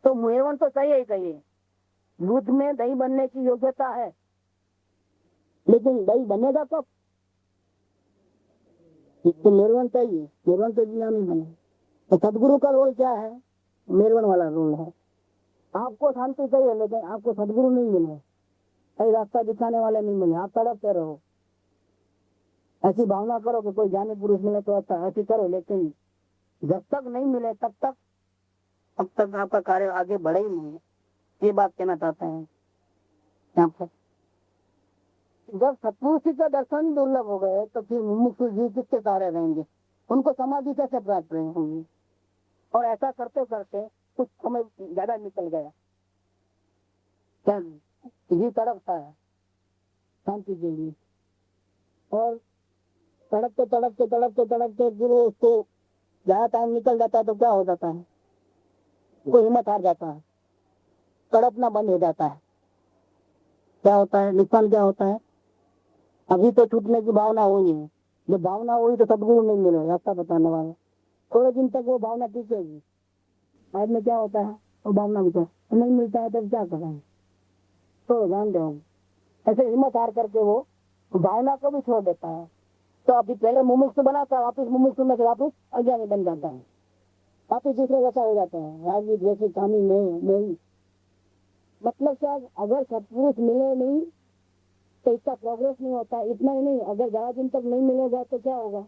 तो मेरवन तो चाहिए ही चाहिए। दूध में दही बनने की योग्यता है, लेकिन दही बनेगा कब? इसको मेरवन चाहिए। मेरवन तो बिना नहीं बने। तो सदगुरु का रोल क्या है? मेरवन वाला रोल है। आपको शांति चाहिए लेकिन आपको सदगुरु नहीं मिले, कई रास्ता दिखाने वाले नहीं मिले, आप तड़पते रहो। ऐसी भावना करो कि कोई ज्ञानी पुरुष मिले तो अच्छा, ऐसी करो। लेकिन जब तक नहीं मिले तब तक आपका कार्य आगे बढ़े ही नहीं। ये बात कहना चाहते हैं यहाँ पर। जब सतपुरुष का दर्शन दुर्लभ हो गए तो फिर मुमुक्षु जीव किसके सहारे रहेंगे? उनको समाधि कैसे प्राप्त होगी? और ऐसा करते करते कुछ समय ज्यादा निकल गया, क्या जी तड़पता है शांति के लिए, और तड़पते तड़पते तड़पते तड़पते फिर उसको ज्यादा टाइम निकल जाता है तो क्या हो जाता है? वो हिम्मत हार जाता है, तड़पना बंद हो जाता है। क्या होता है? नुकसान क्या होता है? अभी तो छूटने की भावना हुई है। जब भावना हुई तो सदगुरु नहीं मिले, रास्ता बताने वाला। थोड़े दिन तक वो भावना टिकेगी, बाद में क्या होता है? वो भावना नहीं मिलता है तब क्या करेंगे? तो ध्यान दो, ऐसे हिम्मत हार करके वो भावना को भी छोड़ देता है। तो अभी पहले मुमुक्षु बनाता है, वापिस मुमुक्षु में से वापिस अज्ञानी बन जाता है, वापिस दूसरे जैसा हो जाता है। राजनीत जैसी कहानी नहीं। मतलब क्या? अगर सत्पुरुष मिले नहीं तो इसका प्रोग्रेस नहीं होता। इतना ही नहीं, अगर ज्यादा दिन तक नहीं मिलेगा तो क्या होगा?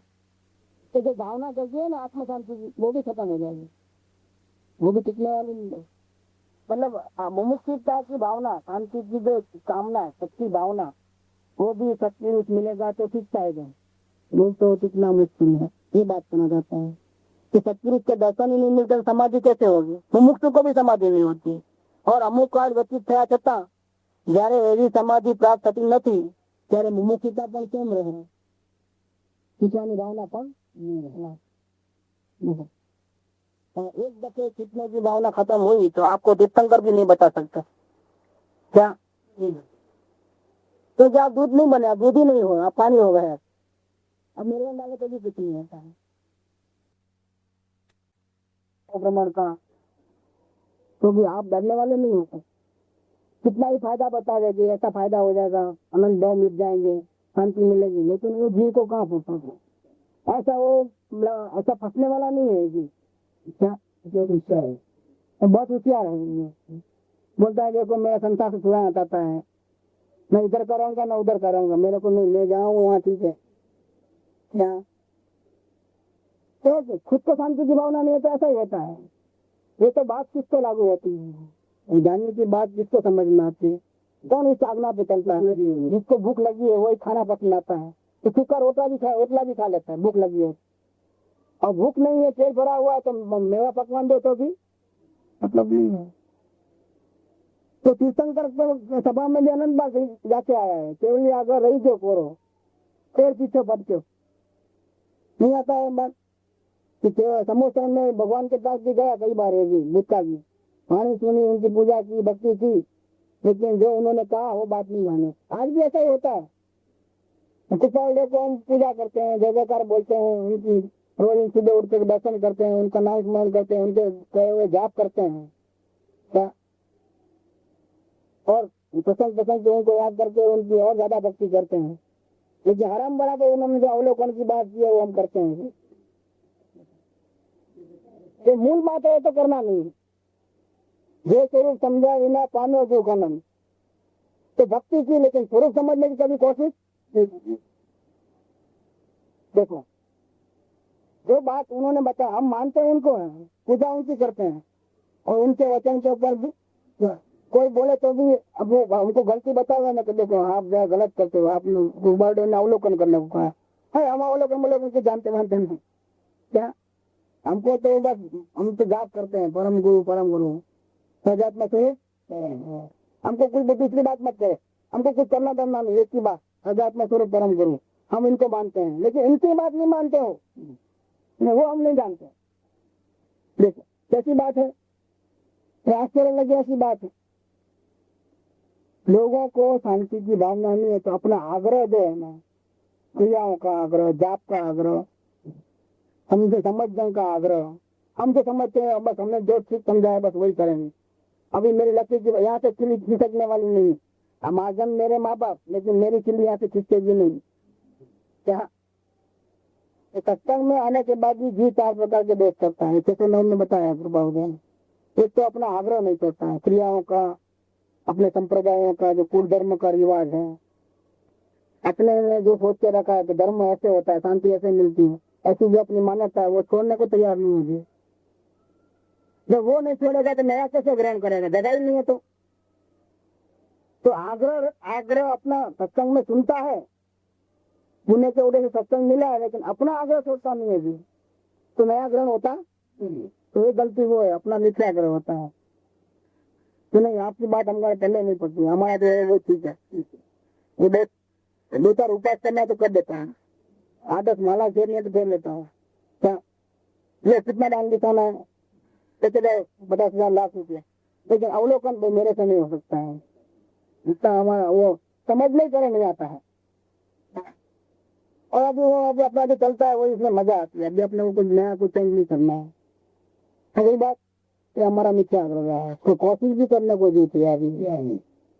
तो जो भावना जगी है ना आत्म शांति की, वो भी खत्म हो जाएगी, वो भी टिकने वाली नहीं है। मतलब मुमुक्षुता की भावना, शांति की जो कामना है, सच्ची भावना, वो भी सत्पुरुष मिलेगा तो ठीक पाएगा, वो तो टिकना मुश्किल है। ये बात कहना चाहता है कि सत्पुरुष के दर्शन ही नहीं मिलते समाधि कैसे होगी? मुमुक्षु को भी समाधि नहीं होती। और अमुक काल व्यतीत થયા છતાં જયારે એવી સમાધિ પ્રાપ્ત થતી નથી ત્યારે મુમુક્ષુતા પણ કેમ રહે? ખીચવાની ભાવના પણ नहीं रहे। एक दफे खींचने की भावना खत्म हुई तो आपको तीर्थंकर भी नहीं बता सकता। क्या? तो जब दूध नहीं बने, दूध ही नहीं हो, आप पानी हो गए। अब मेरे डाले तो भी कुछ नहीं होता है प्रमाण का, क्योंकि आप डरने वाले नहीं होते। कितना ही फायदा बता देगी, ऐसा फायदा हो जाएगा, आनंद भाव मिल जाएंगे, शांति मिलेगी, लेकिन वो जीव को कहाँ पहुंचा। ऐसा वो ऐसा फंसने वाला नहीं है जी। क्या जो होशियार है, वो बहुत होशियार है ये। बोलता है देखो मेरा संसार से छुड़ाना चाहता है, मैं इधर करूंगा ना उधर करूंगा, मेरे को नहीं ले जाऊंगा वहाँ, ठीक है क्या। तो खुद को शांति की भावना नहीं है तो ऐसा ही होता है। ये तो बात किसको लागू होती है, जानने की बात जिसको समझ में आती है। कौन इस आज्ञा पे चलता है, जिसको भूख लगी है वही खाना पसंद आता है, तो सूखा रोटला भी खा लेता है, भूख लगी है। और भूख नहीं है, पेट भरा हुआ है, तो मेवा पकवान दो तो भी मतलब नहीं है। तो तीर्थंकर सभा में भी अनंत बार जाके आया है, केवल अगर रही जो कोरो फिर पीछे भटको नहीं आता है बात कि समुद्र में भगवान के पास भी गया कई बार है जी, बुद्धा जी वाणी सुनी, उनकी पूजा की, भक्ति की, लेकिन जो उन्होंने कहा वो बात नहीं माने। आज भी ऐसा ही होता है। कृपालदेव को हम पूजा करते हैं, जय जयकार बोलते हैं, उनकी रोज सुबह उठ कर दर्शन करते हैं, उनका नाम स्मरण करते हैं, उनके कहे हुए जाप करते हैं क्या, और प्रसंग उनको याद करके उनकी और ज्यादा भक्ति करते हैं। लेकिन हराम बड़ा तो उन्होंने जो अवलोकन की बात की है वो हम करते हैं। तो मूल बात है तो करना नहीं, जो स्वरूप समझा बिना पानो जो आनंद। तो भक्ति की, लेकिन स्वरूप समझने की कभी कोशिश देखो, जो बात उन्होंने बताया हम मानते हैं उनको, है पूजा उनकी करते हैं, और उनके वचन के ऊपर भी कोई बोले तो भी अब हमको गलती बताओगे ना, तो देखो आप जो गलत करते हो, आपने गुरुबार्डो ने अवलोकन करने को कहा है, हम अवलोकन के जानते मानते नहीं क्या। हमको तो बस हम तो जाप करते हैं, परम गुरु सजात में सुनो, हमको कुछ दूसरी बात मत करे, हमको कुछ करना धरना नहीं, एक ही बात सजात में स्वरूप परम गुरु, हम इनको मानते हैं, लेकिन इनकी बात नहीं मानते हो, वो हम नहीं जानते। देखो कैसी बात है, आश्चर्य लगे ऐसी बात है। लोगों को शांति की भावना नहीं है तो अपना आग्रह जो है ना, क्रियाओं का आग्रह, जाप का आग्रह, हमसे समझने का आग्रह, हम तो समझते हैं बस हमने जो ठीक समझा है बस वही करेंगे। अभी मेरी लकड़ी की यहाँ से खिली खिसकने वाली नहीं, हम आजम मेरे माँ बाप, लेकिन मेरी खिली यहाँ से खिसकेगी नहीं क्या। सत्संग में आने के बाद भी जी 4 प्रकार के दोष करता है, 609 में बताया प्रभाव। एक तो अपना आग्रह नहीं करता है, क्रियाओं का, अपने संप्रदायों का, जो कुल धर्म का रिवाज है, अपने ने जो सोच के रखा है कि धर्म ऐसे होता है, शांति ऐसे मिलती है, ऐसी जो अपनी मान्यता है वो छोड़ने को तैयार नहीं होगी। जब वो नहीं छोड़ेगा तो नया कैसे ग्रहण करेगा, जगह ही नहीं है। तो आग्रह अपना सत्संग में सुनता है, पुण्य के उदय से सत्संग मिला है, लेकिन अपना आग्रह छोड़ता नहीं है जी, तो नया ग्रहण होता। तो ये गलती वो है, अपना मिथ्याग्रह होता है। तो नहीं, आपकी बात हमारे पहले नहीं पड़ती, हमारा जो वो ठीक है, वो 2-4 उपास करना है तो कर देता है, 8-10 माला फेरनी है तो फेर लेता है क्या। ये कितना दान दिखाना है, तो चले 50,000 लाख रुपये, लेकिन अवलोकन तो मेरे से नहीं हो सकता है, इतना हमारा वो समझ नहीं करे नहीं आता है। और अभी वो अभी अपना जो चलता है वो इसमें मजा आती है, अभी अपने को कुछ नया कुछ चेंज नहीं करना है। अगली बात ये हमारा मिथ्याग्रह रहा है, कोई कोशिश भी करने को दी थी अभी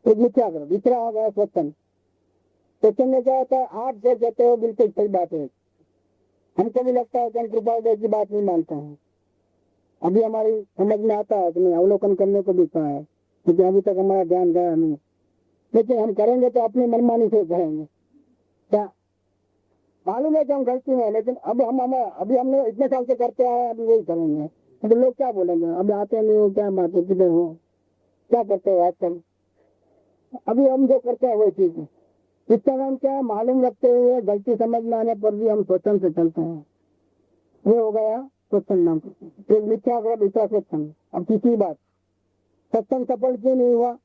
एक मिथ्याग्रह। दूसरा हो गया स्वच्छंद। स्वच्छंद में क्या होता है, आप जो कहते हो बिल्कुल सही बात है, हमको भी लगता है कि हम कृपालदेव की बात नहीं मानते हैं। अभी हमारी समझ में आता है कि नहीं, अवलोकन करने को भी कहा है, लेकिन अभी तक हमारा ध्यान गया नहीं। लेकिन हम करेंगे तो अपनी मनमानी से करेंगे क्या, मालूम है कि हम गलती में, लेकिन अभी हमने इतने साल से करते आए, अभी वही करेंगे। तो लोग क्या बोलेंगे, अभी आते नहीं हो, क्या बात है, किधर हो, क्या करते हो आजकल, अभी हम जो करते हैं वही ठीक है। इतना हम क्या मालूम रखते हुए गलती समझ में आने पर भी हम स्वच्छंद से चलते हैं, ये हो गया स्वच्छंद नाम। एक मिथ्याग्रह, दूसरा स्वच्छंद। अब तीसरी बात, सत्संग सफल क्यों नहीं हुआ,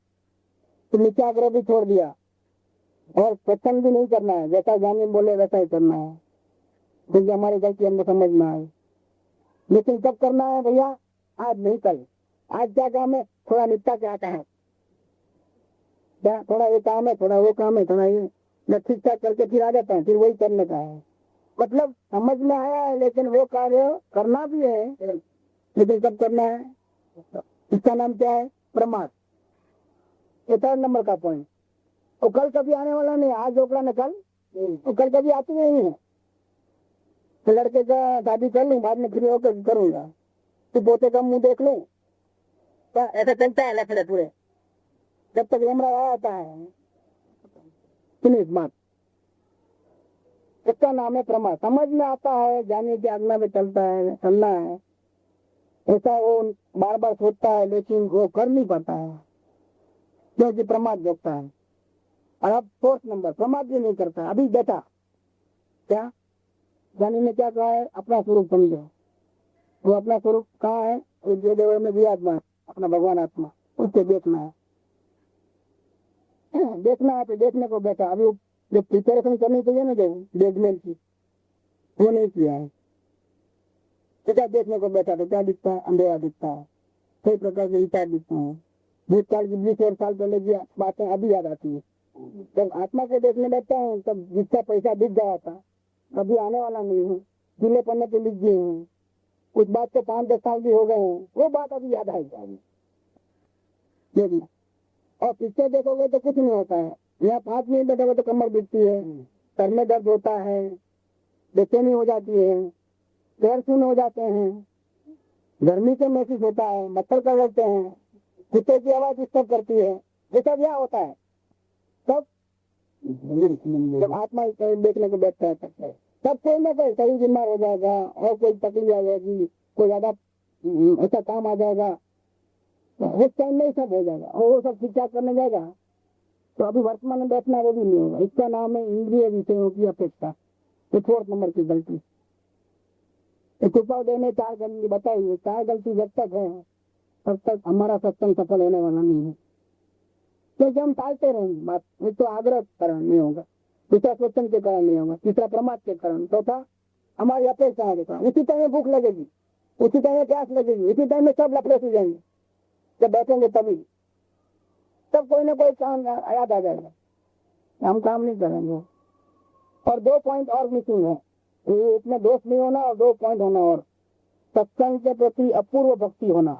तो मिथ्याग्रह भी छोड़ दिया और स्वच्छंद भी नहीं करना है, जैसा ज्ञानी बोले वैसा ही करना है, क्योंकि हमारी गलती हमको समझ में आए। लेकिन कब करना है भैया, आज नहीं कल। आज क्या काम है, थोड़ा निपटा के आता है क्या, थोड़ा ये काम है, थोड़ा वो काम है, थोड़ा ये ठीक ठाक करके फिर आ जाता है, फिर वही करने का है। मतलब समझ में आया है, लेकिन वो कार्य करना भी है, लेकिन कब करना है, इसका नाम क्या है, प्रमाद। ये 3rd नंबर का पॉइंट। और कल कभी आने वाला नहीं, आज रोकड़ा ने कल, और कल कभी आती नहीं है। तो लड़के का शादी कर लूं, बाद में फ्री होकर करूंगा, तो पोते का मुंह देख लूं, क्या ऐसा चलता है लफड़े पूरे, जब तक यमराज आता है। फिनिश बात। इसका नाम है प्रमाद। समझ में आता है, जाने की आज्ञा में चलता है, चलना है, ऐसा वो बार बार सोचता है, लेकिन वो कर नहीं पाता है क्योंकि प्रमाद जोगता है। और अब 4th नंबर, प्रमाद भी नहीं करता। अभी बैठा, क्या ज्ञानी ने क्या कहा है, अपना स्वरूप समझो। वो अपना स्वरूप कहाँ है, जो देव में विराजमान अपना भगवान आत्मा, उसको देखना है। देखना है तो देखने को बैठा। अभी जो प्रिपेरेशन करनी चाहिए ना, जो बेसमेंट की, वो नहीं किया है। तो क्या देखने को बैठा तो क्या दिखता है, अंधेरा दिखता है, कई प्रकार के विचार दिखते हैं। भूतकाल की 20 साल पहले की बातें अभी याद आती है। जब आत्मा को देखने बैठता हूँ तब जिसका पैसा दिख गया था, कभी आने वाला नहीं है, गीले पन्ने पे लिख दिए हैं, कुछ बात तो 5-10 साल भी हो गए हैं, वो बात अभी याद आएगी देखना। और पीछे देखोगे तो कुछ नहीं होता है। यहाँ 5 मिनट बैठोगे तो कमर दिखती है, सर में दर्द होता है, बेचैनी हो जाती है, पैर सुन हो जाते हैं, गर्मी से महसूस होता है, मच्छर कर लेते हैं, कुत्ते की आवाज डिस्टर्ब करती है। ये सब यहाँ होता है तब जब आत्मा देखने को बैठता है। तब कोई ना कोई शरीर बीमार हो जाएगा, और कोई तकलीफ आ जाएगी, कोई ज्यादा ऐसा काम आ जाएगा, तो उस टाइम में सब हो जाएगा और वो सब ठीक ठाक करने जाएगा। तो अभी वर्तमान में बैठना वो भी नहीं होगा। इसका नाम है इंद्रिय विषयों की अपेक्षा। तो 4th नंबर की गलती। कृपा देने 4 गलती बताइए, 4 गलती जब तक है तब तक हमारा सत्संग सफल होने वाला नहीं है, क्योंकि हम टालते रहेंगे बात। एक तो आग्रह कारण नहीं होगा, दूसरा सत्संग के कारण नहीं होगा, तीसरा प्रमाद के कारण, चौथा हमारी अपेक्षा के कारण। उसी टाइम में भूख लगेगी, उसी टाइम में प्यास लगेगी, उसी टाइम में सब लफड़े से जाएंगे। जब बैठेंगे तभी तब कोई ना कोई काम याद आ जाएगा, हम काम नहीं करेंगे। और 2 पॉइंट और मिसिंग है, इसमें दोष नहीं होना और 2 पॉइंट होना, और सत्संग के प्रति अपूर्व भक्ति होना।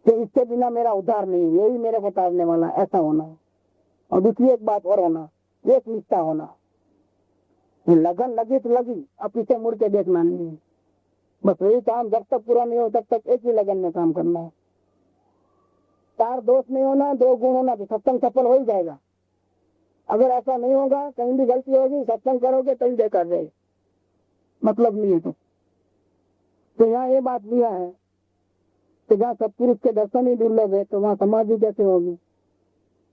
तो इसके बिना मेरा उद्धार नहीं, यही मेरे को तारने वाला, ऐसा होना। और दूसरी एक बात और होना, एक निष्ठा होना। लगन लगी तो लगी, अब पीछे मुड़ के देखना नहीं है। बस वही काम जब तक पूरा नहीं हो तब तक एक ही लगन में काम करना है। 4 दोष नहीं होना, 2 गुण होना, तो सत्संग सफल हो ही जाएगा। अगर ऐसा नहीं होगा, कहीं भी गलती होगी, सत्संग करोगे तभी बेकार रहेगा, मतलब नहीं है। तो यहाँ ये बात लिया है कि जहाँ सत्पुरुष के दर्शन ही दुर्लभ है, तो वहाँ समाधि कैसे होगी।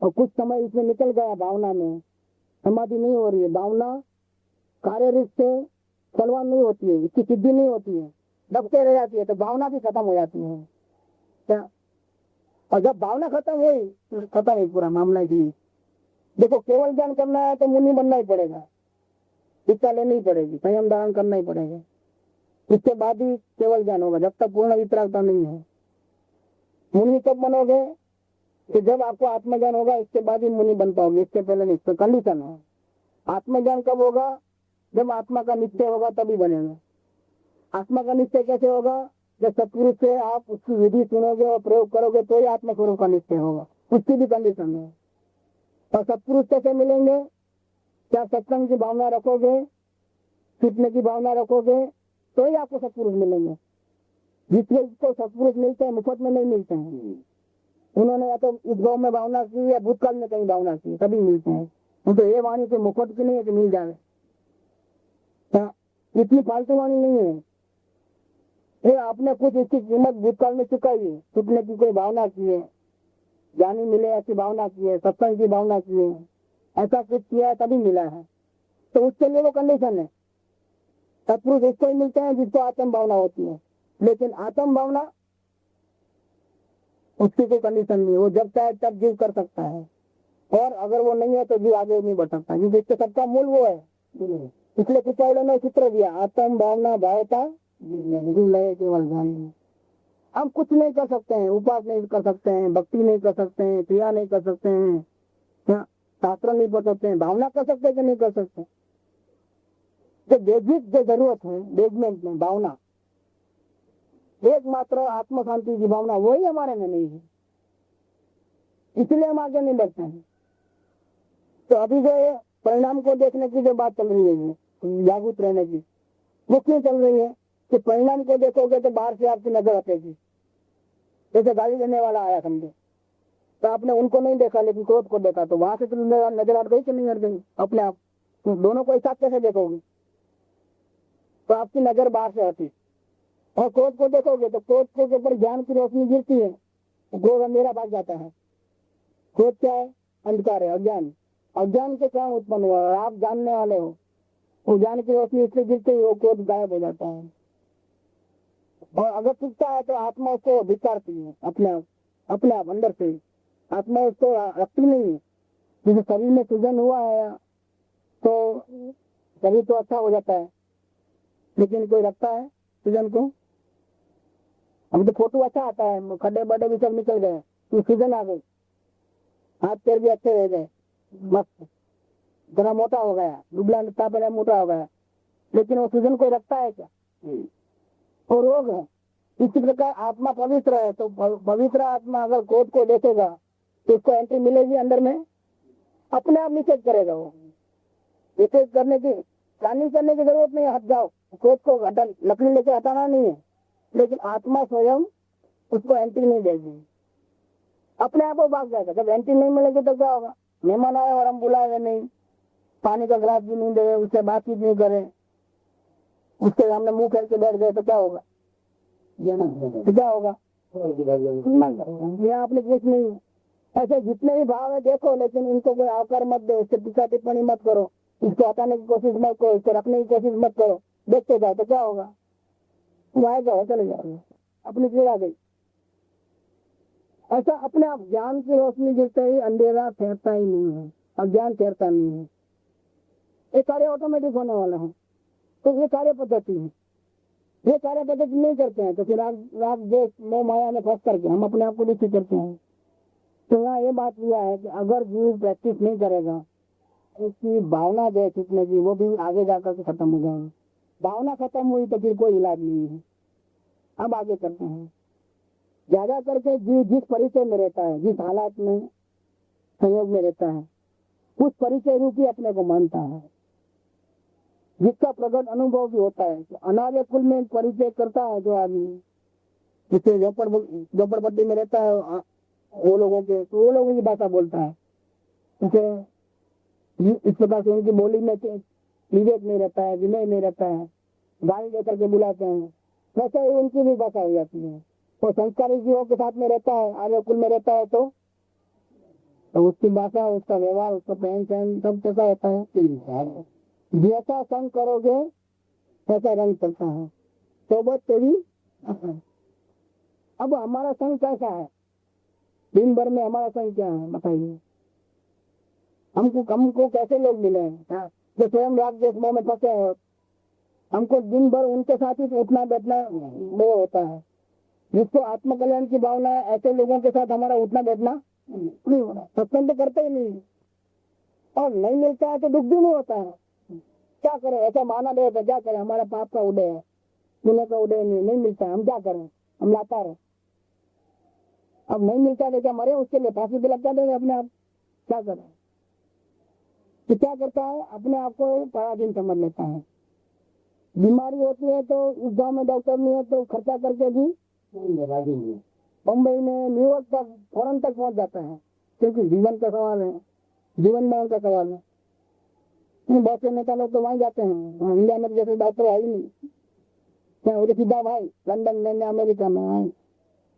और कुछ समय इसमें निकल गया भावना में, समाधि नहीं हो रही है। भावना कार्य रूप से बलवान नहीं होती है, इसकी सिद्धि नहीं होती है, दबते रह जाती है, तो भावना भी खत्म हो जाती है क्या। और जब भावना खत्म हुई तो खत्म ही पूरा मामला ही। देखो, केवल ज्ञान करना है तो मुनि बनना ही पड़ेगा, शिक्षा लेनी ही पड़ेगी, संयम धारण करना ही पड़ेगा, इसके बाद ही केवल ज्ञान होगा। जब तक पूर्ण वितरागता नहीं है। मुनि कब बनोगे, कि जब आपको आत्मज्ञान होगा, इसके बाद ही मुनि बन पाओगे, इसके पहले नहीं। तो कंडीशन है। आत्मज्ञान कब होगा, जब आत्मा का निश्चय होगा तभी बनेगा। आत्मा का निश्चय कैसे होगा, जब सत्पुरुष से आप उसकी विधि सुनोगे और प्रयोग करोगे तो ही आत्मा स्वरूप का निश्चय होगा, उसकी भी कंडीशन है। और सत्पुरुष कैसे मिलेंगे, क्या सत्संग की भावना रखोगे, सीखने की भावना रखोगे, तो ही आपको सत्पुरुष मिलेंगे। जिसको सत्पुरुष मिलते हैं मुफ्त में नहीं मिलते हैं, उन्होंने या तो इस गाँव में भावना की या भूतकाल में कहीं भावना की, तभी मिलते हैं। तो ये वाणी तो मुफ्त की नहीं है कि मिल जाए, इतनी फालतू वाणी नहीं है। ये आपने कुछ इसकी कीमत भूतकाल में चुकाई है, छुटने की कोई भावना की है, ज्ञानी मिले ऐसी भावना की है, सत्संग की भावना की है, ऐसा कुछ किया है तभी मिला है। तो उसके लिए वो कंडीशन है। सत्पुरुष उसको ही मिलते हैं जिसको आत्म भावना होती है, लेकिन आत्म भावना उसकी कोई कंडीशन नहीं है। वो जब चाहे तब जीव कर सकता है, और अगर वो नहीं है तो जीव आगे नहीं बढ़ सकता, क्योंकि इसके सबका मूल वो है। इसलिए पिछले ने चित्र दिया, आत्म भावना भावता केवल ज्ञान। हम कुछ नहीं कर सकते हैं, उपास नहीं कर सकते हैं, भक्ति नहीं कर सकते हैं, क्रिया नहीं कर सकते हैं, शास्त्र नहीं पढ़ सकते हैं, भावना कर सकते हैं कि नहीं कर सकते। जो बेसिक जो जरूरत है बेसमेंट में भावना, एकमात्र आत्म शांति की भावना, वही हमारे में नहीं है। इसलिए हम आगे नहीं बढ़ते हैं। तो अभी जो ये परिणाम को देखने की जो बात चल रही है, ये जागरूक रहने की, वो क्यों चल रही है कि परिणाम को देखोगे तो बाहर से आपकी नजर हटेगी। जैसे गाली देने वाला आया समझे, तो आपने उनको नहीं देखा लेकिन क्रोध को देखा, तो वहां से तो नजर हट गई कि नहीं हट गई अपने आप। तो दोनों को एक साथ कैसे देखोगे? तो आपकी नजर बाहर से हटी। और क्रोध को देखोगे तो क्रोध के ऊपर ज्ञान की रोशनी गिरती है, तो क्रोध अंधेरा भाग जाता है। क्रोध क्या है? अंधकार है, अज्ञान। अज्ञान के कारण उत्पन्न हुआ और आप जानने वाले हो, वो ज्ञान की रोशनी इसलिए गिरते ही वो क्रोध गायब हो जाता है। और अगर टिकता है तो आत्मा उसको धिकारती है अपने आप अंदर से। आत्मा उसको रखती नहीं है। जैसे शरीर में सूजन हुआ है तो शरीर तो अच्छा हो जाता है, लेकिन कोई रखता है सूजन को? अब तो फोटो अच्छा आता है, खड्डे बड्डे भी सब निकल गए, तो सूजन आ गई, हाथ पैर भी अच्छे रह गए, मस्त, जरा मोटा हो गया, दुबला था पहले मोटा हो गया, लेकिन वो सूजन कोई रखता है क्या? वो रोग है। इसी प्रकार आत्मा पवित्र है, तो पवित्र आत्मा अगर क्रोध को देखेगा तो उसको एंट्री मिलेगी अंदर में, अपने आप निषेध करेगा। वो निषेध करने की प्लानिंग करने की जरूरत नहीं है, हट जाओ, क्रोध को हटा, लकड़ी लेके हटाना नहीं है, लेकिन आत्मा स्वयं उसको एंट्री नहीं देगी, अपने आप वो भाग जाएगा। जब एंट्री नहीं मिलेगी तो क्या होगा? मेहमान आए और हम बुलाए नहीं, पानी का गिलास भी नहीं दे, उससे बातचीत नहीं करे, उसके सामने मुंह फेर के बैठ गए तो क्या होगा? तो क्या होगा? यहाँ आपने कुछ नहीं है। ऐसे जितने भी भाव है देखो, लेकिन इनको कोई आकर मत दो, इससे टीका टिप्पणी मत करो, इसको हटाने की कोशिश मत करो, इसको रखने की कोशिश मत करो, देखते जाओ तो क्या होगा? तुम आएगा चले जाओगे, अपनी फिर आ गई। ऐसा अपने आप ज्ञान की रोशनी गिरते ही अंधेरा ठहरता ही नहीं है, अज्ञान ठहरता नहीं है, ये कार्य ऑटोमेटिक होने वाला है। तो ये कार्य पद्धति है, ये कार्य पद्धति नहीं करते हैं तो फिर राग देश मोह माया में फंस करके हम अपने आप को दुखी करते हैं। तो यहाँ ये बात हुआ है कि अगर जीव प्रैक्टिस नहीं करेगा, उसकी भावना जो है छूटने की, वो भी आगे जाकर के खत्म हो जाएगी। भावना खत्म हुई तो फिर कोई इलाज नहीं है। अब आगे करते हैं। ज्यादा करके जीव जिस परिचय में रहता है, जिस हालात में संयोग में रहता है, उस परिचय रूपी अपने को मानता है, जिसका प्रकट अनुभव भी होता है। तो अनार्य कुल में परिचय करता है जो आदमी, जिससे झोपड़पट्टी में रहता है, वो लोगों के, तो वो लोगों की भाषा बोलता है। इस प्रकार से उनकी बोली में विवेक नहीं रहता है, विनय नहीं रहता है, गाली लेकर के बुलाते हैं, वैसे ही उनकी भी भाषा हो जाती है। तो संस्कारी जीवों के साथ में रहता है, आर्य कुल में रहता है, तो उसकी भाषा, उसका व्यवहार, उसका पहन सहन सब कैसा होता है? जैसा संग करोगे वैसा रंग चलता है, सोबत तेरी। अब हमारा संग कैसा है? दिन भर में हमारा संग क्या है बताइए? हमको कैसे लोग मिले हैं जो स्वयं राग देश मोह में फंसे हैं? हमको दिन भर उनके साथ ही उठना बैठना वो होता है। जिसको आत्मकल्याण की भावना है, ऐसे लोगों के साथ हमारा उठना बैठना नहीं हो रहा। सत्संग तो करते ही नहीं, और नहीं मिलता है तो दुख भी नहीं होता है। क्या करें? ऐसा माना दे तो क्या करें? हमारा पाप का उदय है, पुण्य का उदय नहीं मिलता है, हम क्या करें? हम लाता रहे। अब नहीं मिलता है तो क्या मरे? उसके लिए फांसी भी लग जाते अपने आप। क्या करें? तो क्या करता है? अपने आप को पराधीन समझ लेता है। बीमारी होती है तो उस गांव में डॉक्टर नहीं है तो खर्चा करके भी बम्बई में, न्यूयॉर्क तक, फॉरेन तक पहुंच जाता है, क्योंकि जीवन का सवाल है, जीवन में का सवाल है। बहुत से नेता लोग तो वहीं जाते हैं, इंडिया में जैसे डॉक्टर है ही नहीं, क्या उधर सीधा भाई लंदन में, अमेरिका में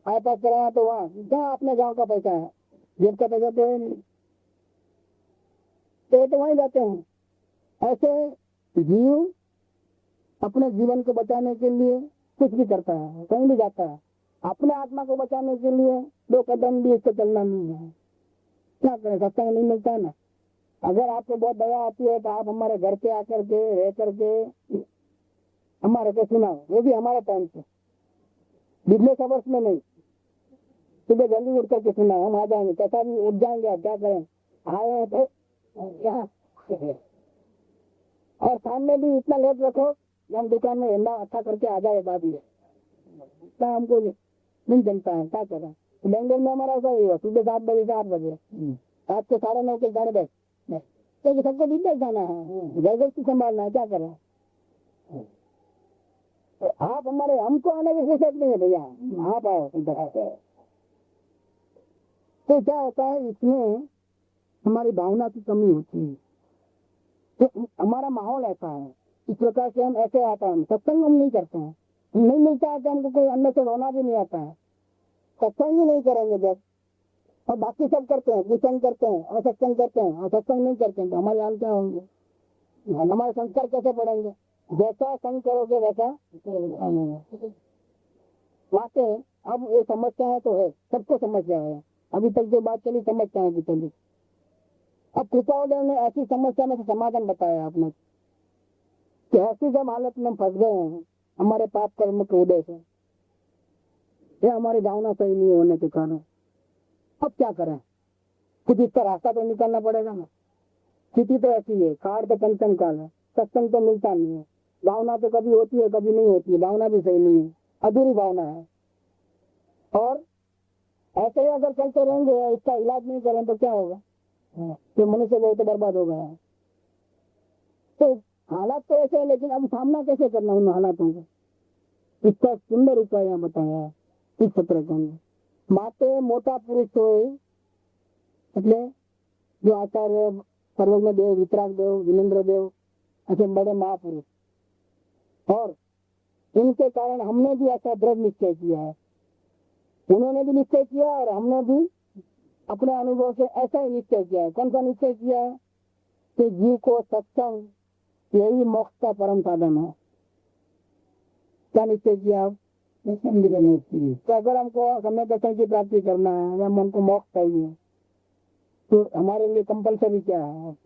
आए पास कराया तो वहाँ क्या अपने गांव का पैसा है, जेब का पैसा तो है नहीं, तो वहीं जाते हैं। ऐसे जीव अपने जीवन को बचाने के लिए कुछ भी करता है, कहीं भी जाता है। अपने आत्मा को बचाने के लिए 2 कदम भी इसको चलना नहीं है। क्या करें? सत्संग नहीं मिलता है ना। अगर आपको बहुत दया आती है तो आप हमारे घर पे आकर के रह करके हमारे को सुनाओ, वो भी हमारे टाइम से, बिजनेस अवर्स में नहीं। सुबह जल्दी उठ करके सुनाओ, हम आ जाएंगे, कैसा भी उठ जाएंगे। आप क्या करें? आए हैं तो यहाँ और सामने भी इतना लेट रखो कि हम दुकान में धंधा अच्छा करके आ जाए। बाद में इतना हमको नहीं जमता है, क्या करें? बेंगलोर में हमारा ऐसा ही हुआ, सुबह 7 बजे से 8 बजे, रात को 9:30 के 10:30, क्योंकि सबको बिजनेस जाना है, घर की संभालना है, क्या करें। तो आप हमारे, हमको आने की फुर्सत नहीं है भैया, आप आओ इधर आके। तो क्या होता है, इसमें हमारी भावना की कमी होती है, तो हमारा माहौल ऐसा है, इस प्रकार से हम ऐसे आता है, सत्संग हम नहीं करते हैं, नहीं मिलता है तो हमको कोई अंदर से रोना भी नहीं आता है, सत्संग ही नहीं करेंगे जब, और बाकी सब करते हैं, कीर्तन करते हैं और सत्संग करते हैं, और सत्संग नहीं करते हैं तो हमारे हाल क्या होंगे, हमारे संस्कार कैसे पड़ेंगे, जैसा संग करोगे वैसा वाकई। अब ये समस्या है तो है, सबको समस्या है, अभी तक जो बात चली समस्याएं की चली। अब कृपाउदय ने ऐसी समस्या में से समाधान बताया आपने कि ऐसी जब हालत में फंस गए हैं हमारे पाप कर्म के उदय से, ये हमारी भावना सही नहीं होने के कारण, अब क्या करें, कुछ इसका रास्ता तो निकालना पड़ेगा ना। स्थिति तो ऐसी है, काल तो पंचम काल है, सत्संग तो मिलता नहीं है, भावना तो कभी होती है कभी नहीं होती है, भावना भी सही नहीं है, अधूरी भावना है। और ऐसे ही अगर चलते रहेंगे, इसका इलाज नहीं करें तो क्या होगा, तो मनुष्य बहुत बर्बाद हो गया है। तो हालात तो ऐसे है, लेकिन अब सामना कैसे करना उन हालातों को, इसका सुंदर उपाय यहाँ बताया है इस सत्र के अंदर। माते मोटा पुरुष हो, એટલે जो आचार्य सर्वज्ञ देव, वितराग देव, विनेन्द्र देव, ऐसे बड़े महापुरुष, और इनके कारण हमने भी ऐसा दृढ़ निश्चय किया है, उन्होंने भी निश्चय किया और हमने भी अपने अनुभव से ऐसा ही निश्चय किया है। कौन सा निश्चय किया है कि जीव को सत्संग यही मोक्ष का परम साधन है। क्या निश्चय किया आप, तो अगर हमको समय दर्शन की प्राप्ति करना है या हमको मोक्ष चाहिए तो हमारे लिए कंपलसरी क्या है,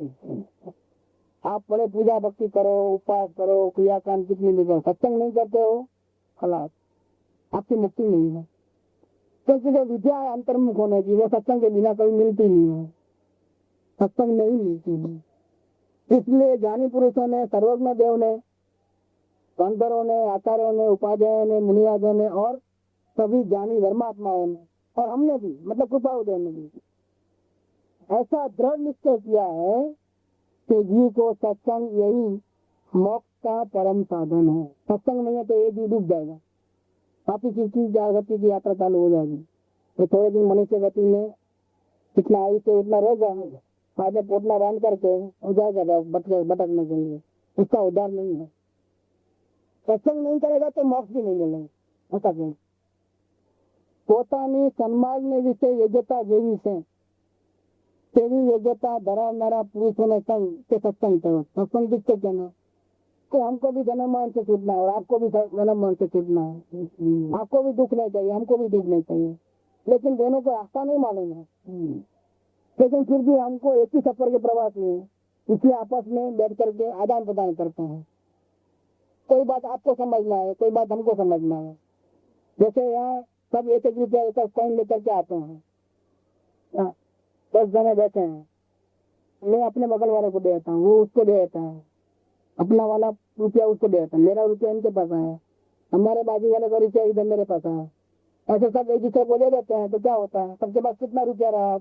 आप बड़े पूजा भक्ति करो, उपवास करो, क्रियाकांड कितनी भी करो, सत्संग नहीं करते हो, खलास, आपकी मुक्ति नहीं है। क्योंकि जो विद्या है अंतर्मुख होने की, वो सत्संग के बिना कभी मिलती नहीं है, सत्संग नहीं मिलती है। इसलिए ज्ञानी पुरुषों ने, सर्वज्ञ देव ने, संतों ने, आचार्यों ने, उपाध्यायों ने, मुनियाजों ने और सभी ज्ञानी धर्मात्माओं ने और हमने भी, मतलब कृपाउदय ने भी ऐसा दृढ़ निश्चय किया है कि जीव को सत्संग यही मोक्ष का परम साधन है। सत्संग नहीं है तो ये जीव डूब जाएगा, वापिस इसकी गति की यात्रा चालू हो जाएगी। तो थोड़े दिन मनुष्य गति में इतना आयुष्य उतना रहेगा, आगे पोटला बांध करके हो जाएगा भटकने के लिए, उसका उद्धार नहीं है। सत्संग नहीं करेगा तो मोक्ष भी नहीं मिलेगा। ऐसा क्यों? પોતાની સન્માનને વિશે યોગ્યતા જેવી છે તેવી योग्यता धरावनारा पुरुषों संग के सत्संग करो। सत्संग किससे कहना कि हमको भी जन्म मरण से छूटना है और आपको भी जन्म मरण से छूटना है, आपको भी दुख नहीं चाहिए, हमको भी दुख नहीं चाहिए, लेकिन दोनों को रास्ता नहीं मालूम है। लेकिन फिर भी हमको एक ही सफर के प्रवास में इसलिए आपस में बैठ करके आदान प्रदान करते हैं। कोई बात आपको समझना है, कोई बात हमको समझना है। जैसे यहाँ सब एक रुपया एक कॉइन लेकर के आते हैं, 10 जने बैठे हैं, मैं अपने बगल वाले को दे देता हूँ, वो उसको दे देता है, अपना वाला रुपया उसको दे देता है, मेरा रुपया इनके पास है, हमारे बाजू वाले का रुपया इधर मेरे पास है, ऐसे सब एक दूसरे को दे देते हैं। तो क्या होता है, सबके पास कितना रुपया रहा,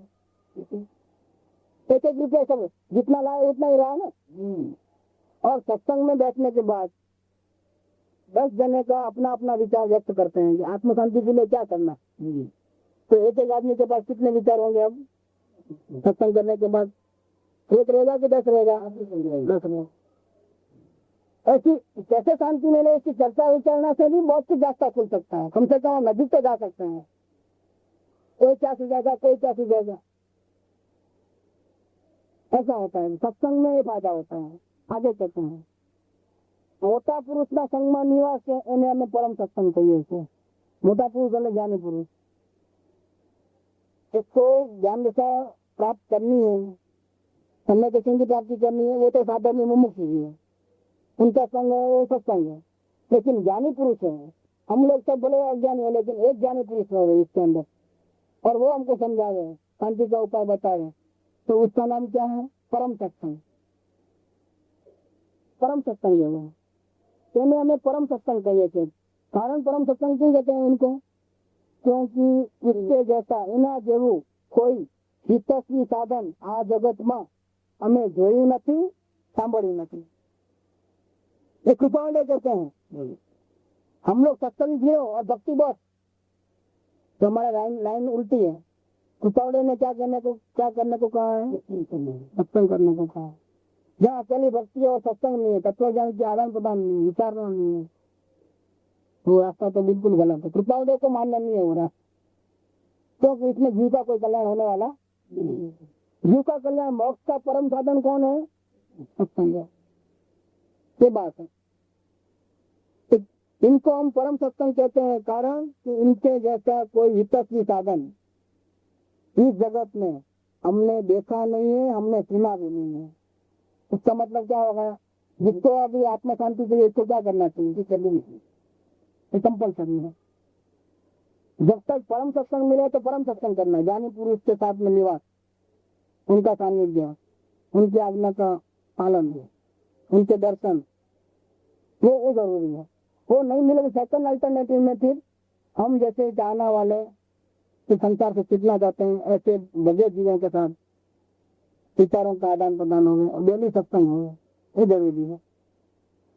एक रुपया सब जितना लाए उतना ही रहा ना। और सत्संग में बैठने के बाद 10 जने का अपना अपना विचार व्यक्त करते हैं कि आत्म शांति के लिए क्या करना। तो एक आदमी के पास कितने विचार होंगे अब सत्संग करने के बाद, एक रहेगा कि 10 रहेगा, 10 में। ऐसी कैसे शांति मिले, इसकी चर्चा विचारना से भी बहुत कुछ रास्ता खुल सकता है, कम से कम नजदीक तो जा सकते हैं। कोई क्या सुझाएगा, कोई क्या सुझाएगा, ऐसा होता है। सत्संग में ये फायदा होता है। आगे कहते हैं મોટા પુરુષના સંગમાં નિવાસ છે એને અમે પરમ સત્સંગ કહીએ છીએ। મોટા પુરુષ અને જ્ઞાની પુરુષ, इसको ज्ञान दशा प्राप्त करनी है, समय दर्शन की प्राप्ति करनी है, वो तो साधन मुमुक्ष ही है, उनका संग है वो सत्संग है। लेकिन ज्ञानी पुरुष है, हम लोग सब बड़े अज्ञानी है, लेकिन एक ज्ञानी पुरुष है इसके अंदर, और वो हमको समझावे, शांति का उपाय बतावे, तो उसका नाम क्या है, परम सत्संग। परम सत्संग है वो, તેને અમે પરમ સત્સંગ કહીએ છીએ। કારણ પરમ સત્સંગ क्यों कहते हैं उनको क्योंकि इसके जैसा एना जेवू कोई हितस्वी साधन आ जगत में हमें जोयू नहीं, सांभळ्यू नहीं। ये कृपावंडे कहते हैं हम लोग सत्संग जियो और भक्ति बस, तो हमारा लाइन उल्टी है। कृपावंडे ने क्या करने को कहा है? सत्संग करने को कहा है। जहाँ अकेली भक्ति और सत्संग नहीं है, तत्व ज्ञान के आदान प्रदान नहीं है, विचारना नहीं है, वो रास्ता तो बिल्कुल गलत है। कृपावंडे को मानना नहीं है वो रास्ता, क्योंकि इसमें जीव का कोई कल्याण होने वाला नहीं। जीव का कल्याण, मोक्ष का परम साधन कौन है? सत्संग है। ये बात है। इनको हम परम सत्संग कहते हैं, कारण कि इनके जैसा कोई हितस्वी साधन इस जगत में हमने देखा नहीं है, हमने सुना भी नहीं है। इसका मतलब क्या होगा? जिसको अभी आत्मा शांति चाहिए, इसको क्या करना चाहिए? ये कंपल्सरी है। जब तक परम सत्संग मिले तो परम सत्संग करना है। ज्ञानी पुरुष के साथ में निवास, उनका सानिध्य, उनकी आज्ञा का पालन, उनके दर्शन, वो जरूरी है। वो नहीं मिले सेकंड अल्टरनेटिव में फिर हम जैसे चाहना वाले तो संसार से छूटना चाहते हैं, ऐसे बजे जीवों के साथ विचारों का आदान प्रदान हो गए और डेली सत्संग हो गए, ये जरूरी है।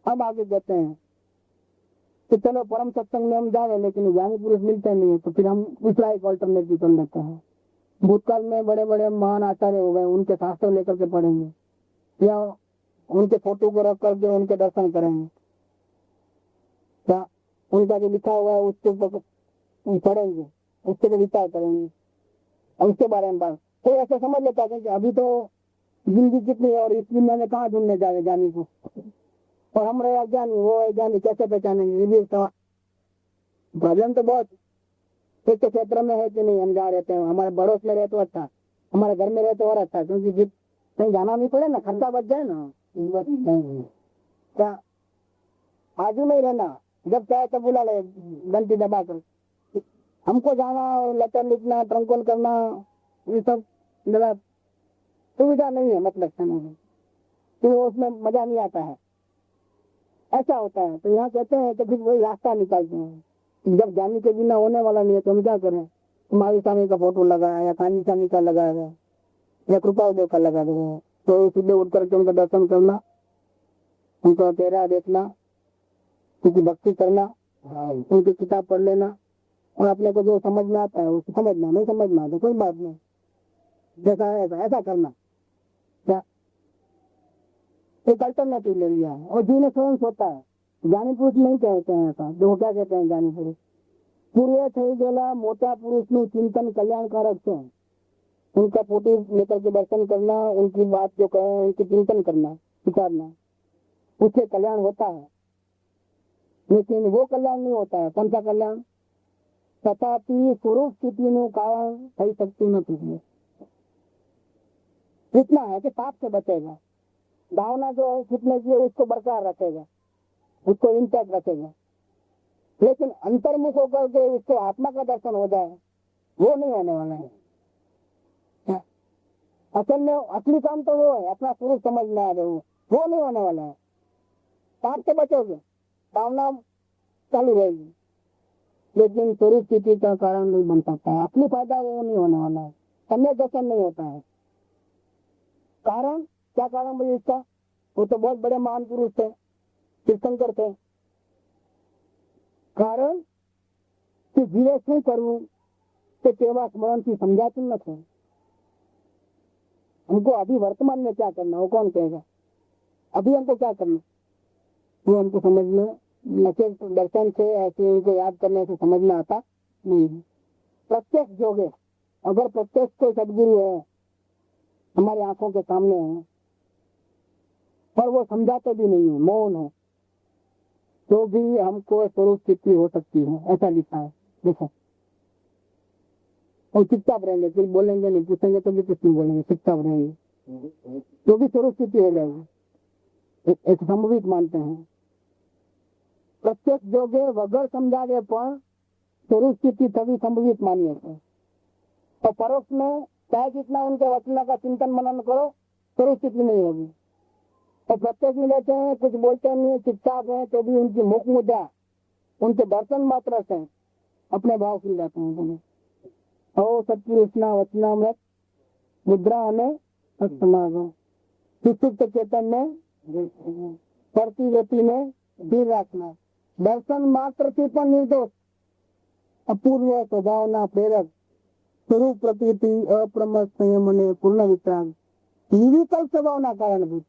अब आगे कहते हैं तो चलो परम सत्संग में हम जाए, लेकिन ज्ञानी पुरुष मिलते नहीं है, तो फिर हम दूसरा एक ऑल्टरनेटिव कर लेते हैं। भूतकाल में बड़े बड़े महान आचार्य हो गए, उनके शास्त्र लेकर के पढ़ेंगे या उनके फोटो को रख करके उनके दर्शन करेंगे, या उनका जो लिखा हुआ है उसको पढ़ेंगे, उसके पे विचार करेंगे और उसके बारे में बात। कोई ऐसा समझ लेता है कि अभी तो जिंदगी कितनी है और इस दुनिया में कहाँ ढूंढने जाए ज्ञानी को, और हम रहे अज्ञानी, वो अज्ञानी, कैसे पहचानेंगे? ये भी प्रॉब्लम तो बहुत एक तो क्षेत्र में है कि नहीं, हम जहाँ रहते हैं, हमारे पड़ोस में रहे तो अच्छा, हमारे घर में रहे तो और अच्छा, क्योंकि कहीं जाना नहीं पड़े ना, खर्चा बच जाए ना। क्या बाजू में ही रहना, जब चाहे तब बुला ले घंटी दबा कर। हमको जाना, लेटर लिखना, ट्रंकोल करना, ये सब जरा सुविधा नहीं है, मतलब तो उसमें मजा नहीं आता है, ऐसा होता है। तो यहाँ कहते हैं तो फिर वही रास्ता निकालते हैं। जब ज्ञानी के बिना होने वाला नहीं है तो हम क्या करें? महावीर स्वामी का फोटो लगाया या कानी स्वामी का लगाया या कृपादेव का लगा दो, तो सुबह उठ करके उनका दर्शन करना, उनका चेहरा देखना, उनकी भक्ति करना, उनकी किताब पढ़ लेना, और अपने को जो समझ में आता है उसको समझना, नहीं समझ में आता कोई बात नहीं, जैसा है ऐसा करना। क्या एक अल्टरनेटिव ले लिया है, और जीने स्वयं सोता है। ज्ञानी पुरुष नहीं कहते हैं ऐसा, जो क्या कहते हैं ज्ञानी पुरुष? पूरे થઈ ગયેલા મોટા પુરુષનું चिंतन कल्याणकारक છે। उनका फोटो लेकर के दर्शन करना, उनकी बात जो कहे उनकी चिंतन करना, विचारना, उससे कल्याण होता है। लेकिन वो कल्याण नहीं होता है। कौन सा कल्याण? तथापि स्वरूप स्थितिનું कारण થઈ શકતું નથી। इतना है कि पाप से बचेगा, भावना जो है छूटने की उसको बरकरार रखेगा, उसको इंटैक्ट रखेगा। लेकिन अंतर्मुख होकर के उसको आत्मा का दर्शन हो जाए, वो नहीं होने वाला है। असल में असली काम तो वो है, अपना स्वरूप समझ में आ रहे वो नहीं होने वाला है। पाप से बचोगे, भावना चालू रहेगी, लेकिन स्वरूप स्थिति का कारण नहीं बन सकता है। अपनी फायदा वो नहीं होने वाला है, सम्यक दर्शन नहीं होता है। कारण क्या कारण भाई इसका? वो तो बहुत बड़े महान पुरुष थे, तीर्थंकर थे। कारण कि जीवे શું કરવું તે તેવા સ્મરણથી સમજાતું નથી। हमको अभी वर्तमान में क्या करना, वो कौन कहेगा? अभी हमको क्या करना, वो हमको समझ में नचेत दर्शन से ऐसे उनको याद करने से समझ में आता नहीं है। प्रत्यक्ष जोगे, अगर प्रत्यक्ष कोई सदगुरु है हमारी आंखों के सामने है पर वो समझाते भी नहीं है, मौन है, तो भी हमको स्वरूप स्थिति हो सकती है, ऐसा लिखा है। देखो, और चुपचाप रहेंगे, फिर बोलेंगे नहीं, पूछेंगे तो भी कुछ नहीं बोलेंगे, चुपचाप रहेंगे, तो भी स्वरूप स्थिति हो जाएगी। एक संभवित मानते हैं। प्रत्यक्ष जोगे वगर समझावे पर स्वरूप स्थिति तभी संभवित मानिए थे। और परोक्ष में चाहे जितना उनके वचनों का चिंतन मनन करो, स्वरूप स्थिति नहीं होगी। और प्रत्यक्ष में रहते हैं, कुछ बोलते नहीं, चुपचाप है, तो भी उनकी मुख मुद्रा, उनके दर्शन मात्र से अपने भाव खिल जाते हैं तुम्हें। ओ सत्पुरुषना वचनामृत मुद्रा हमें समागम सुसुप्त चेतन में प्रतिव्रति में धीर रखना, दर्शन मात्र से पर निर्दोष, अपूर्व स्वभावना प्रेरक, स्वरूप प्रकृति अप्रमत संयम અને પૂર્ણ વિતરાગ, નિર્વિકલ્પ સ્વભાવના કારણભૂત,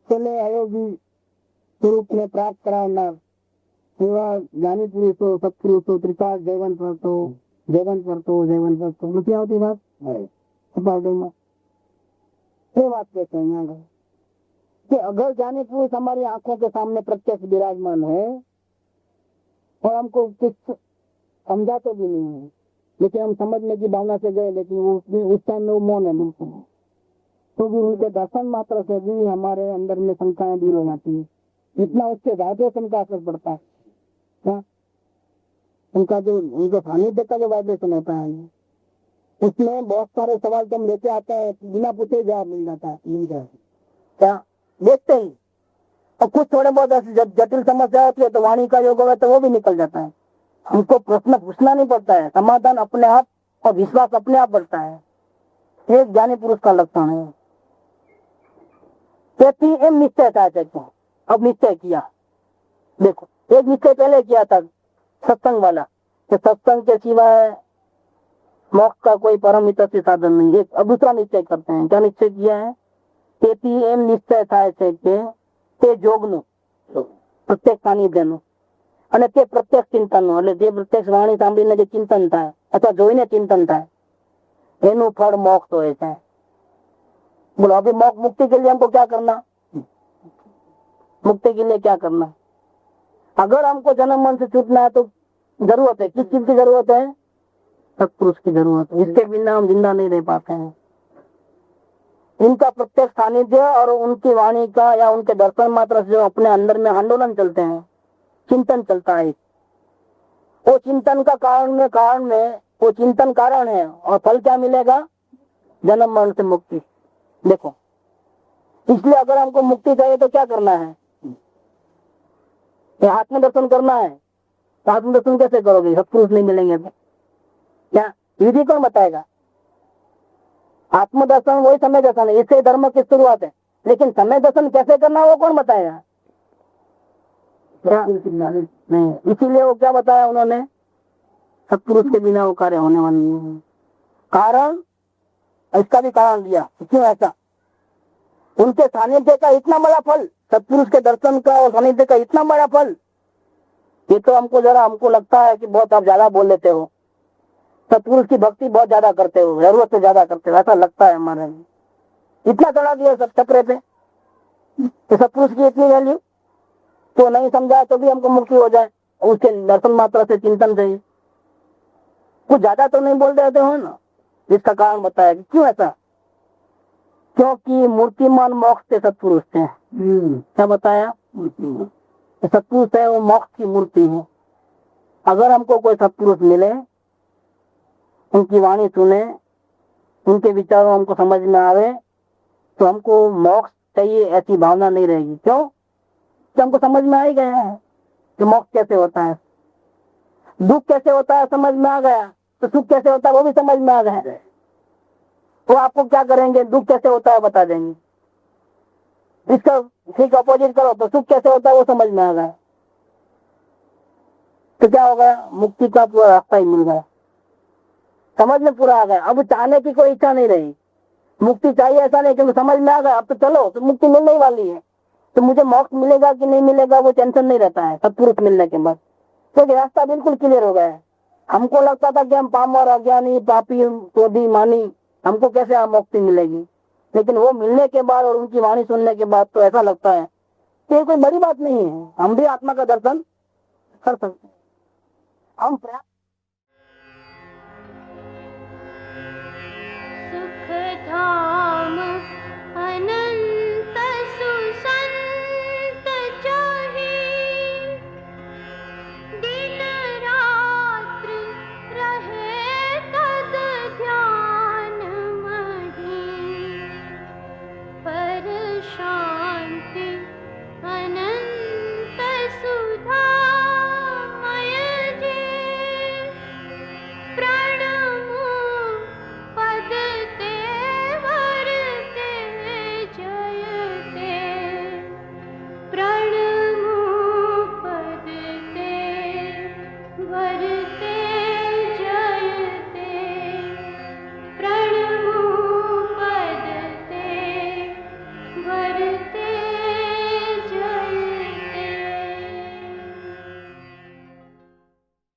છેલ્લે અયોગી સ્વરૂપને પ્રાપ્ત કરાવનાર એવા જ્ઞાની પુરુષો સત્પુરુષો ત્રિકાળ જયવંત વર્તો નથી આવતી વાત અપાવડીમાં એ વાત कहते हैं यहाँ આગળ कि अगर ज्ञानी पुरुष हमारी आंखों के सामने प्रत्यक्ष विराजमान है और हमको कुछ समझाते भी नहीं है, लेकिन हम समझने की भावना से गए, लेकिन उस टाइम में वो मौन है बिल्कुल, तो भी उनके दर्शन मात्र से भी हमारे अंदर में शंकाएं दूर हो जाती है। इतना उसके वाइब्रेशन का असर पड़ता है, क्या उनका जो उनके सानिध्य का जो वाइब्रेशन होता है उसमें बहुत सारे सवाल तो हम लेके आते हैं, बिना पूछे जवाब मिल जाता है, क्या देखते ही। और कुछ थोड़े बहुत ऐसी जटिल समस्या होती है तो वाणी का योग होगा तो वो भी निकल जाता है, हमको प्रश्न पूछना नहीं पड़ता है, समाधान अपने आप और विश्वास अपने आप बढ़ता है। एक ज्ञानी पुरुष का लक्षण है। તેથી એમ નિશ્ચય થાય છે, अब निश्चय किया। देखो एक निश्चय पहले किया था सत्संग वाला, कि सत्संग के सिवाय मोक्ष का कोई परम हित से साधन नहीं है। अब दूसरा निश्चय करते हैं, क्या निश्चय किया है? તેથી એમ નિશ્ચય થાય છે કે તે જોગનું પ્રત્યેક સાનિધ્યનું અને તે પ્રત્યક્ષ ચિંતનનું, એટલે જે પ્રત્યક્ષ વાણી સાંભળીને જે ચિંતન થાય અથવા જોઈને ચિંતન થાય એનું ફળ મોક્ષ હોય છે। बोलो अभी मोक्ष मुक्ति के लिए हमको क्या करना? मुक्ति के लिए क्या करना? अगर हमको जन्म मन से छूटना है तो जरूरत है, किस चीज की जरूरत है? सत्पुरुष की जरूरत है। इसके बिना हम जिंदा नहीं रह पाते हैं। इनका प्रत्यक्ष सानिध्य और उनकी वाणी का या उनके दर्शन मात्र से जो अपने अंदर में आंदोलन चलते हैं, चिंतन चलता है, वो चिंतन का कारण में वो चिंतन कारण है और फल क्या मिलेगा? जन्म मरण से मुक्ति। देखो इसलिए अगर हमको मुक्ति चाहिए तो क्या करना है? आत्मदर्शन करना है। तो आत्मदर्शन कैसे करोगे? सत्पुरुष नहीं मिलेंगे तो क्या विधि कौन बताएगा? आत्मदर्शन वही समय दर्शन है, इससे धर्म की शुरुआत है, लेकिन समय दर्शन कैसे करना वो कौन बताएगा? नहीं, इसीलिए वो क्या बताया उन्होंने? सत्पुरुष के बिना वो कार्य होने वाला नहीं। कारण इसका भी कारण दिया, क्यों ऐसा? उनके सानिध्य का इतना बड़ा फल, सत्पुरुष के दर्शन का और सानिध्य का इतना बड़ा फल, ये तो हमको लगता है कि बहुत आप ज्यादा बोल लेते हो, सत्पुरुष की भक्ति बहुत ज्यादा करते हो, जरूरत से ज्यादा करते हो, ऐसा लगता है हमारे में। इतना चढ़ा दिया सब चक्रे पे तो सत्पुरुष की इतनी वैल्यू तो नहीं समझा तो भी हमको मुक्ति हो जाए, उसके दर्शन मात्र से चिंतन चाहिए। कुछ ज्यादा तो नहीं बोल देते हो ना, जिसका कारण बताया कि क्यों ऐसा? क्योंकि मूर्तिमान मोक्ष से सत्पुरुष थे। क्या बताया? सत्पुरुष है वो मोक्ष की मूर्ति है। अगर हमको कोई सत्पुरुष मिले, उनकी वाणी सुने, उनके विचारों हमको समझ में आवे, तो हमको मोक्ष चाहिए ऐसी भावना नहीं रहेगी। क्यों? तो हमको समझ में आ ही गया है कि मोक्ष कैसे होता है, दुख कैसे होता है समझ में आ गया, तो सुख कैसे होता है वो भी समझ में आ गया है। तो आपको क्या करेंगे? दुख कैसे होता है बता देंगे, इसका ठीक अपोजिट करो तो सुख कैसे होता है वो समझ में आ गया, तो क्या हो गया? मुक्ति का पूरा रास्ता ही मिल गया, समझ में पूरा आ गया। अब चाहने की कोई इच्छा नहीं रही, मुक्ति चाहिए ऐसा नहीं, क्योंकि समझ में आ गया अब तो चलो, तो मुक्ति मिलने ही वाली है, तो मुझे मोक्ष मिलेगा कि नहीं मिलेगा वो टेंशन नहीं रहता है सत्पुरुष मिलने के बाद, क्योंकि रास्ता बिल्कुल क्लियर हो गया है। हमको लगता था कि हम पामर, अज्ञानी, पापी, क्रोधी, मानी, हमको कैसे मुक्ति मिलेगी, लेकिन वो मिलने के बाद और उनकी वाणी सुनने के बाद तो ऐसा लगता है कि ये कोई बड़ी बात नहीं है, हम भी आत्मा का दर्शन कर सकते हैं। हम प्रयास सुख धाम अन